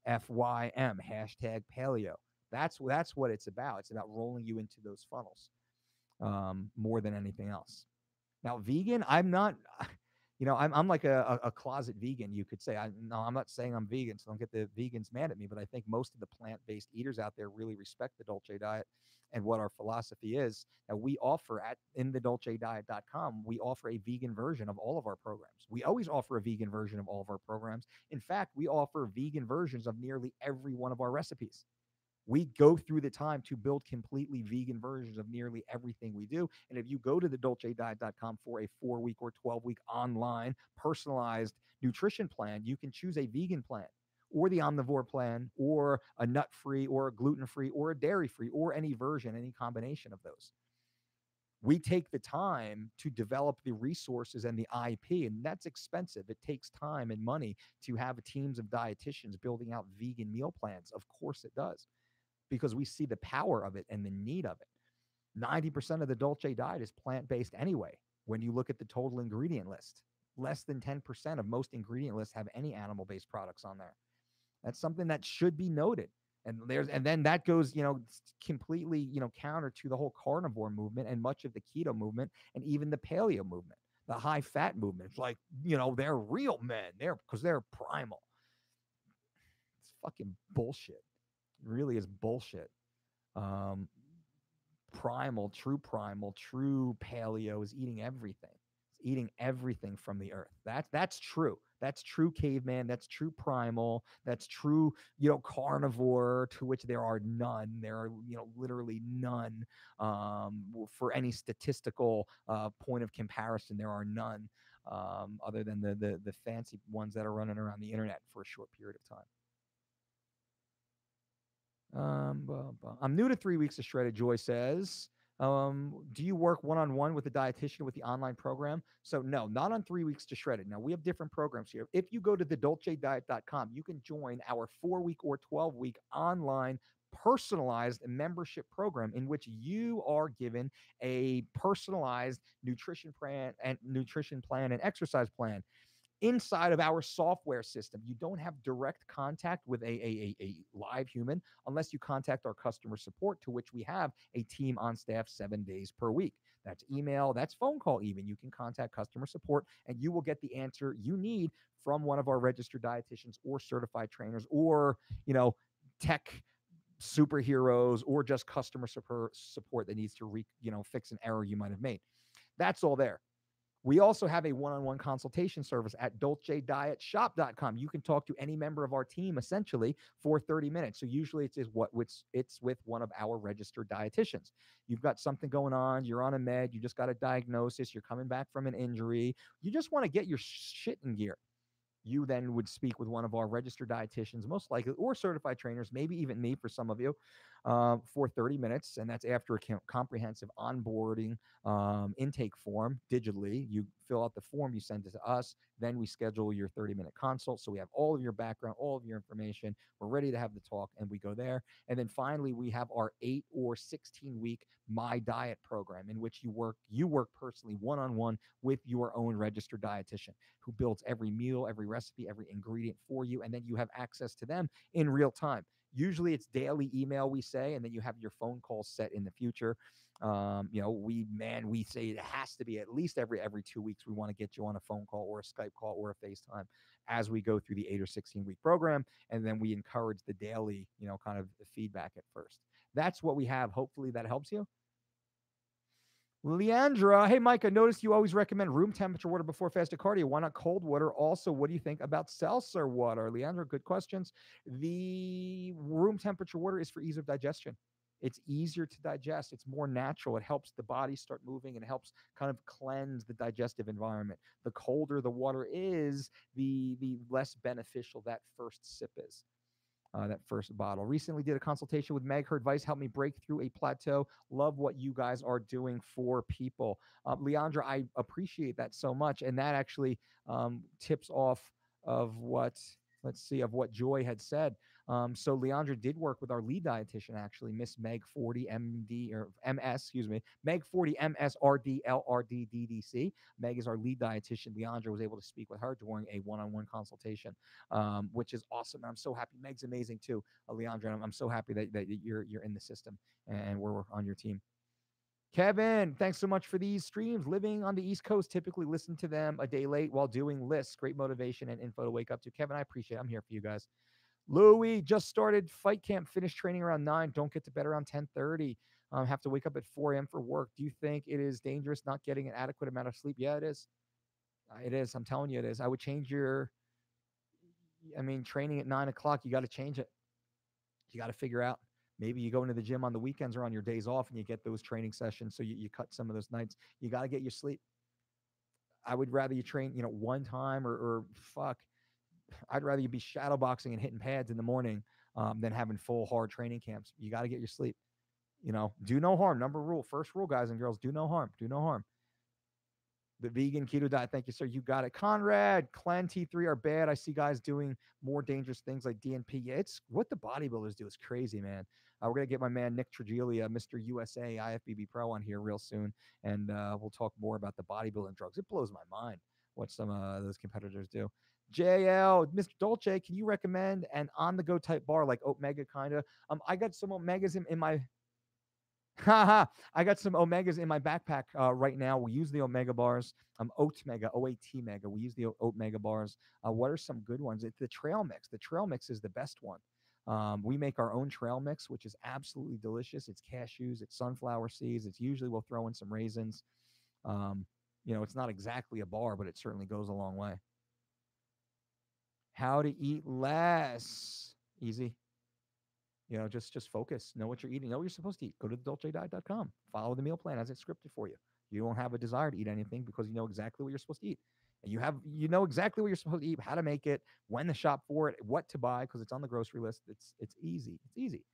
FYM, hashtag paleo. That's what it's about. It's about rolling you into those funnels more than anything else. Now, vegan, I'm not, I'm like a closet vegan, you could say. No, I'm not saying I'm vegan, so don't get the vegans mad at me, but I think most of the plant-based eaters out there really respect the Dolce Diet and what our philosophy is. Now, we offer in the dolcediet.com, we offer a vegan version of all of our programs. We always offer a vegan version of all of our programs. In fact, we offer vegan versions of nearly every one of our recipes. We go through the time to build completely vegan versions of nearly everything we do. And if you go to the dolcediet.com for a 4-week or 12-week online personalized nutrition plan, you can choose a vegan plan or the omnivore plan or a nut free or a gluten free or a dairy free or any version, any combination of those. We take the time to develop the resources and the IP, and that's expensive. It takes time and money to have teams of dietitians building out vegan meal plans. Of course, it does, because we see the power of it and the need of it. 90% of the Dolce diet is plant-based anyway. When you look at the total ingredient list, less than 10% of most ingredient lists have any animal-based products on there. That's something that should be noted. And then that goes, completely, counter to the whole carnivore movement and much of the keto movement and even the paleo movement, the high fat movement. It's like, they're real men. They're primal. It's fucking bullshit. It really is bullshit. Um, primal, true paleo is eating everything. It's eating everything from the earth. That's true. That's true caveman. That's true primal. That's true, carnivore, to which there are none. There are, literally none for any statistical point of comparison. There are none other than the fancy ones that are running around the internet for a short period of time. I'm new to 3 weeks of Shredded. Joy says, do you work one-on-one with a dietitian with the online program? So no, not on 3 weeks to Shredded. Now we have different programs here. If you go to thedolcediet.com, you can join our 4-week or 12-week online personalized membership program in which you are given a personalized nutrition plan and exercise plan inside of our software system. You don't have direct contact with a live human unless you contact our customer support, to which we have a team on staff 7 days per week. That's email, that's phone call, even. You can contact customer support and you will get the answer you need from one of our registered dietitians or certified trainers, or, tech superheroes, or just customer support that needs to fix an error you might have made. That's all there. We also have a one-on-one consultation service at dolcedietshop.com. You can talk to any member of our team essentially for 30 minutes. So usually it's with one of our registered dietitians. You've got something going on, you're on a med, you just got a diagnosis, you're coming back from an injury, you just want to get your shit in gear. You then would speak with one of our registered dietitians, most likely, or certified trainers, maybe even me for some of you, for 30 minutes. And that's after a comprehensive onboarding intake form digitally. You fill out the form, you send it to us, then we schedule your 30-minute consult. So we have all of your background, all of your information. We're ready to have the talk, and we go there. And then finally, we have our 8 or 16-week My Diet program, in which you work personally one-on-one with your own registered dietitian, who builds every meal, every recipe, every ingredient for you, and then you have access to them in real time. Usually it's daily email, we say, and then you have your phone calls set in the future. We say it has to be at least every 2 weeks. We want to get you on a phone call or a Skype call or a FaceTime as we go through the 8 or 16-week program, and then we encourage the daily, kind of feedback at first. That's what we have. Hopefully that helps you. Leandra, hey, Mike, I noticed you always recommend room temperature water before fasted cardio. Why not cold water? Also, what do you think about seltzer water? Leandra, good questions. The room temperature water is for ease of digestion. It's easier to digest. It's more natural. It helps the body start moving and it helps kind of cleanse the digestive environment. The colder the water is, the less beneficial that first sip is. That first bottle. Recently did a consultation with Meg. Her advice helped me break through a plateau. Love what you guys are doing for people. Leandra, I appreciate that so much. And that actually tips off of what Joy had said. So Leandra did work with our lead dietitian, actually, Miss Meg 40 MD or MS, excuse me, Meg 40 MSRD LRD DDC. Meg is our lead dietitian. Leandra was able to speak with her during a one-on-one consultation, which is awesome. And I'm so happy. Meg's amazing too, Leandra. I'm so happy that you're in the system and we're on your team. Kevin, thanks so much for these streams. Living on the East Coast, typically listen to them a day late while doing lists. Great motivation and info to wake up to. Kevin, I appreciate it. I'm here for you guys. Louis, just started fight camp, finished training around 9. Don't get to bed around 10:30. Have to wake up at 4 a.m. for work. Do you think it is dangerous not getting an adequate amount of sleep? Yeah, it is. It is. I'm telling you it is. I would change training at 9 o'clock. You got to change it. You got to figure out. Maybe you go into the gym on the weekends or on your days off and you get those training sessions. So you cut some of those nights. You got to get your sleep. I would rather you train, one time or fuck. I'd rather you be shadow boxing and hitting pads in the morning than having full hard training camps. You got to get your sleep. Do no harm. First rule, guys and girls, do no harm. Do no harm. The vegan keto diet. Thank you, sir. You got it. Conrad, Clan T3 are bad. I see guys doing more dangerous things like DNP. Yeah, it's what the bodybuilders do. It's crazy, man. We're going to get my man Nick Tregelia, Mr. USA, IFBB Pro on here real soon. And we'll talk more about the bodybuilding drugs. It blows my mind what some of those competitors do. JL, Mr. Dolce, can you recommend an on-the-go type bar like Omega kind of? I got some Omegas in my I got some Omegas in my backpack right now. We use the Omega bars. Oat Mega, OAT Mega. We use the Oat Mega bars. What are some good ones? It's the Trail Mix. The Trail Mix is the best one. We make our own trail mix, which is absolutely delicious. It's cashews, it's sunflower seeds. It's usually we'll throw in some raisins. It's not exactly a bar, but it certainly goes a long way. How to eat less. Easy. Just focus. Know what you're eating. Know what you're supposed to eat. Go to dolcediet.com. Follow the meal plan as it's scripted for you. You don't have a desire to eat anything because you know exactly what you're supposed to eat. And you know exactly what you're supposed to eat, how to make it, when to shop for it, what to buy, because it's on the grocery list. It's easy. It's easy.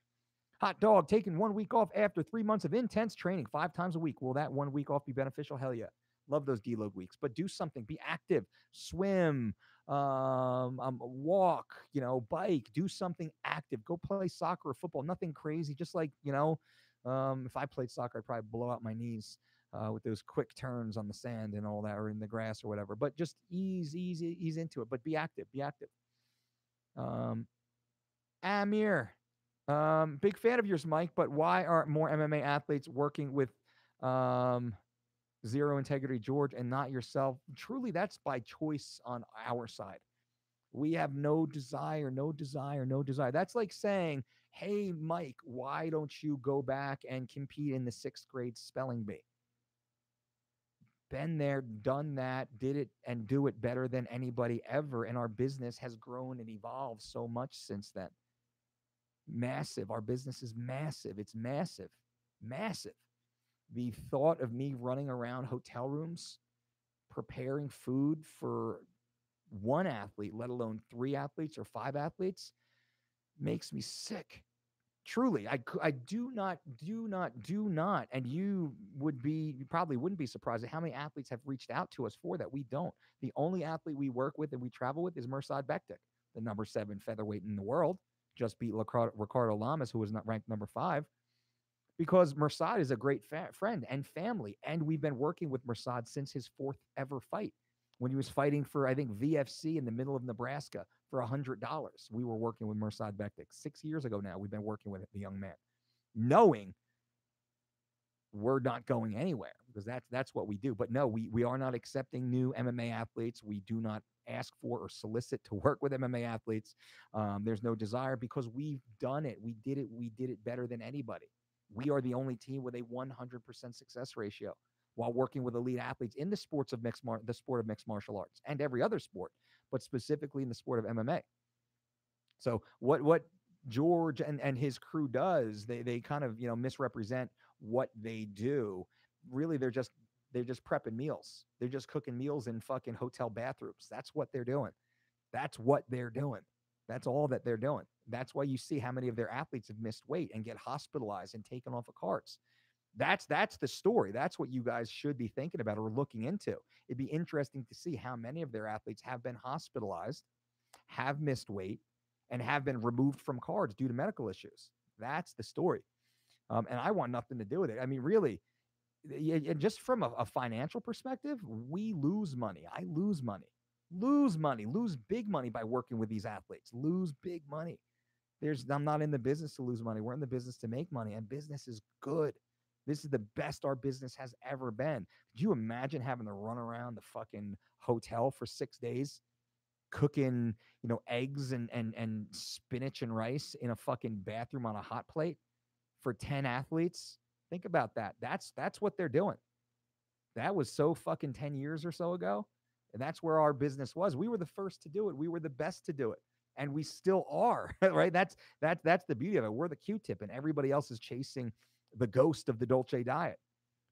Hot dog, taking 1 week off after 3 months of intense training 5 times a week. Will that 1 week off be beneficial? Hell yeah. Love those deload weeks. But do something. Be active. Swim. Walk. Bike. Do something active. Go play soccer or football. Nothing crazy. Just like, if I played soccer, I'd probably blow out my knees. with those quick turns on the sand and all that, or in the grass or whatever. But just ease into it. But be active, be active. Um, Amir, big fan of yours, Mike. But why aren't more MMA athletes working with um, Zero Integrity George and not yourself? Truly, that's by choice on our side. We have no desire, no desire, no desire. That's like saying, hey, Mike, why don't you go back and compete in the 6th grade spelling bee? Been there, done that, did it, and do it better than anybody ever. And our business has grown and evolved so much since then. Massive. Our business is massive. It's massive, massive. The thought of me running around hotel rooms preparing food for one athlete, let alone 3 athletes or 5 athletes, makes me sick. Truly, I do not, and you probably wouldn't be surprised at how many athletes have reached out to us for that. We don't. The only athlete we work with and we travel with is Mirsad Bektik, the number 7 featherweight in the world, just beat Ricardo Lamas, who was not ranked number 5, because Mirsad is a great friend and family, and we've been working with Mirsad since his 4th ever fight, when he was fighting for, I think, VFC in the middle of Nebraska for $100. We were working with Mirsad Bektik 6 years ago now. We've been working with the young man, knowing we're not going anywhere, because that's what we do. But no, we are not accepting new MMA athletes. We do not ask for or solicit to work with MMA athletes. There's no desire, because we've done it. We did it. We did it better than anybody. We are the only team with a 100% success ratio while working with elite athletes in the sport of mixed martial arts and every other sport, but specifically in the sport of MMA. So what George and his crew does, they kind of, misrepresent what they do. Really, they're just prepping meals. They're just cooking meals in fucking hotel bathrooms. That's what they're doing. That's what they're doing. That's all that they're doing. That's why you see how many of their athletes have missed weight and get hospitalized and taken off of carts. That's the story. That's what you guys should be thinking about or looking into. It'd be interesting to see how many of their athletes have been hospitalized, have missed weight, and have been removed from cards due to medical issues. That's the story. And I want nothing to do with it. I mean, really, just from a financial perspective, we lose money. I lose money, lose big money by working with these athletes, lose big money. I'm not in the business to lose money. We're in the business to make money, and business is good. This is the best our business has ever been. Could you imagine having to run around the fucking hotel for 6 days, cooking, eggs and spinach and rice in a fucking bathroom on a hot plate for 10 athletes? Think about that. That's what they're doing. That was so fucking 10 years or so ago. And that's where our business was. We were the first to do it. We were the best to do it. And we still are, right? That's the beauty of it. We're the Q-tip, and everybody else is chasing the ghost of the Dolce diet.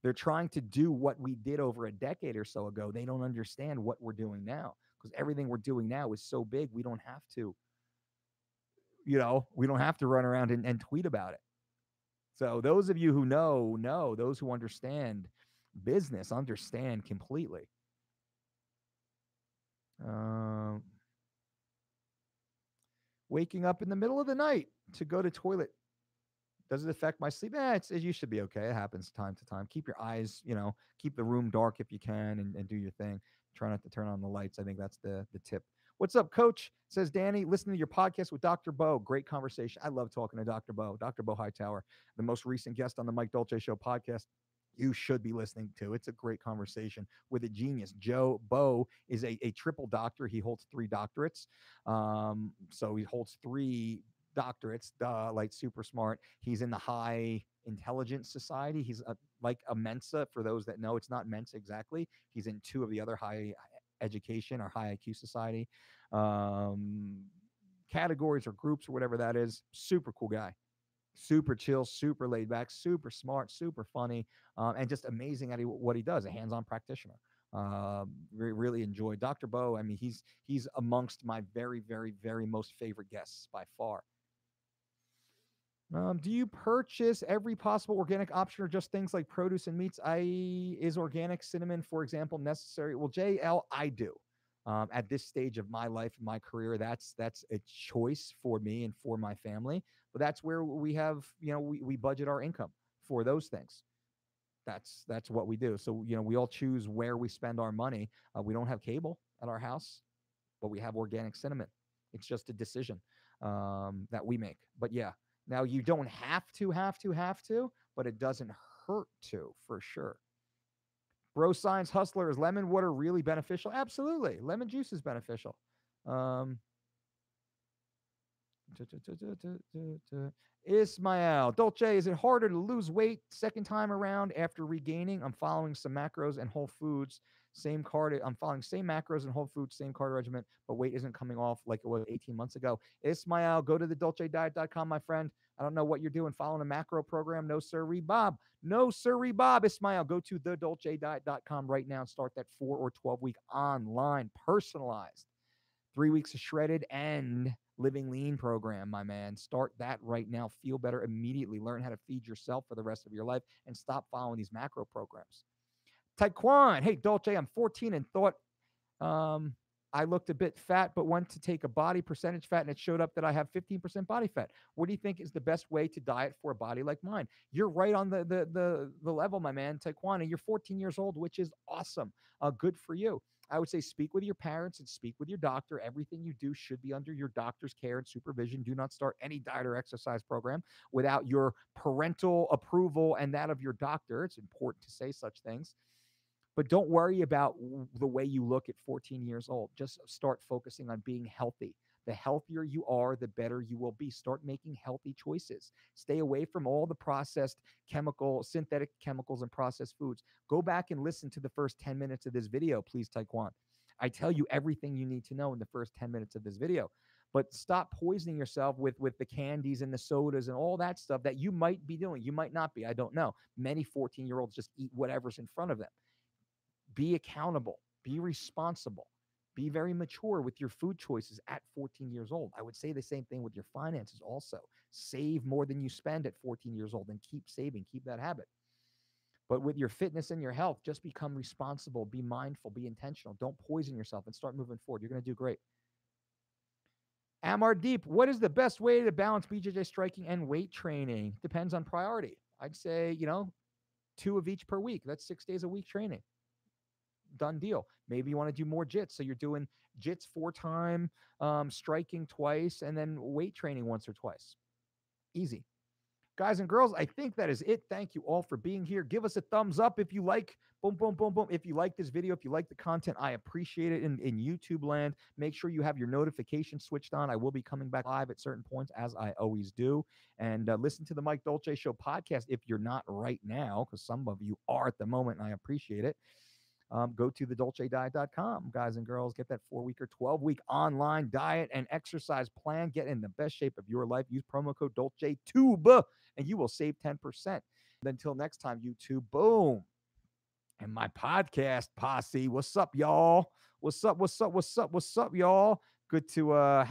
They're trying to do what we did over a decade or so ago. They don't understand what we're doing now, because everything we're doing now is so big. We don't have to, we don't have to run around and tweet about it. So those of you who know, those who understand business understand completely. Waking up in the middle of the night to go to toilet, does it affect my sleep? You should be okay. It happens time to time. Keep your eyes, keep the room dark if you can, and do your thing. Try not to turn on the lights. I think that's the tip. What's up, Coach? Says Danny, listening to your podcast with Dr. Bo. Great conversation. I love talking to Dr. Bo Hightower, the most recent guest on the Mike Dolce Show podcast. You should be listening to. It's a great conversation with a genius. Joe Bo is a triple doctor. He holds 3 doctorates. So he holds 3 doctorates, like super smart. He's in the High Intelligence Society. He's like a Mensa. For those that know, it's not Mensa exactly. He's in 2 of the other high education or high IQ society categories or groups or whatever that is. Super cool guy. Super chill, super laid back, super smart, super funny, and just amazing at what he does. A hands-on practitioner. Really enjoy Dr. Bo. I mean, he's amongst my very, very, very most favorite guests by far. Do you purchase every possible organic option or just things like produce and meats? Is organic cinnamon, for example, necessary? Well, JL, I do. At this stage of my life, my career, that's a choice for me and for my family. But that's where we have, we budget our income for those things. That's what we do. So, we all choose where we spend our money. We don't have cable at our house, but we have organic cinnamon. It's just a decision that we make. But yeah, now you don't have to, but it doesn't hurt to for sure. Bro Science Hustler, is lemon water really beneficial? Absolutely. Lemon juice is beneficial. Um, Ismael, Dolce, is it harder to lose weight second time around after regaining? I'm following some macros and whole foods, same card. I'm following same macros and whole foods, same card regimen, but weight isn't coming off like it was 18 months ago. Ismael, go to the dolcediet.com, my friend. I don't know what you're doing, following a macro program. No, sirree, Bob. No, sirree, Bob. Ismael, go to thedolcediet.com right now and start that 4 or 12-week online personalized 3 weeks of shredded and living lean program, my man. Start that right now. Feel better immediately. Learn how to feed yourself for the rest of your life and stop following these macro programs. Taekwon, hey, Dolce, I'm 14 and thought I looked a bit fat, but went to take a body percentage fat and it showed up that I have 15% body fat. What do you think is the best way to diet for a body like mine? You're right on the level, my man, Taekwon, and you're 14 years old, which is awesome. Good for you. I would say speak with your parents and speak with your doctor. Everything you do should be under your doctor's care and supervision. Do not start any diet or exercise program without your parental approval and that of your doctor. It's important to say such things. But don't worry about the way you look at 14 years old. Just start focusing on being healthy. The healthier you are, the better you will be. Start making healthy choices. Stay away from all the processed synthetic chemicals and processed foods. Go back and listen to the first 10 minutes of this video, please, Taekwon. I tell you everything you need to know in the first 10 minutes of this video. But stop poisoning yourself with the candies and the sodas and all that stuff that you might be doing. You might not be. I don't know. Many 14-year-olds just eat whatever's in front of them. Be accountable, be responsible, be very mature with your food choices at 14 years old. I would say the same thing with your finances also. Save more than you spend at 14 years old and keep saving, keep that habit. But with your fitness and your health, just become responsible, be mindful, be intentional. Don't poison yourself and start moving forward. You're going to do great. Amar Deep, what is the best way to balance BJJ striking and weight training? Depends on priority. I'd say, 2 of each per week. That's 6 days a week training. Done deal. Maybe you want to do more jits. So you're doing jits 4 times, striking twice, and then weight training once or twice. Easy. Guys and girls, I think that is it. Thank you all for being here. Give us a thumbs up if you like. Boom, boom, boom, boom. If you like this video, if you like the content, I appreciate it in YouTube land. Make sure you have your notifications switched on. I will be coming back live at certain points, as I always do. And listen to the Mike Dolce Show podcast if you're not right now, because some of you are at the moment, and I appreciate it. Go to thedolcediet.com, guys and girls. Get that 4-week or 12-week online diet and exercise plan. Get in the best shape of your life. Use promo code DolceTube, and you will save 10%. Until next time, YouTube, boom. And my podcast posse, what's up, y'all? What's up, y'all? Good to have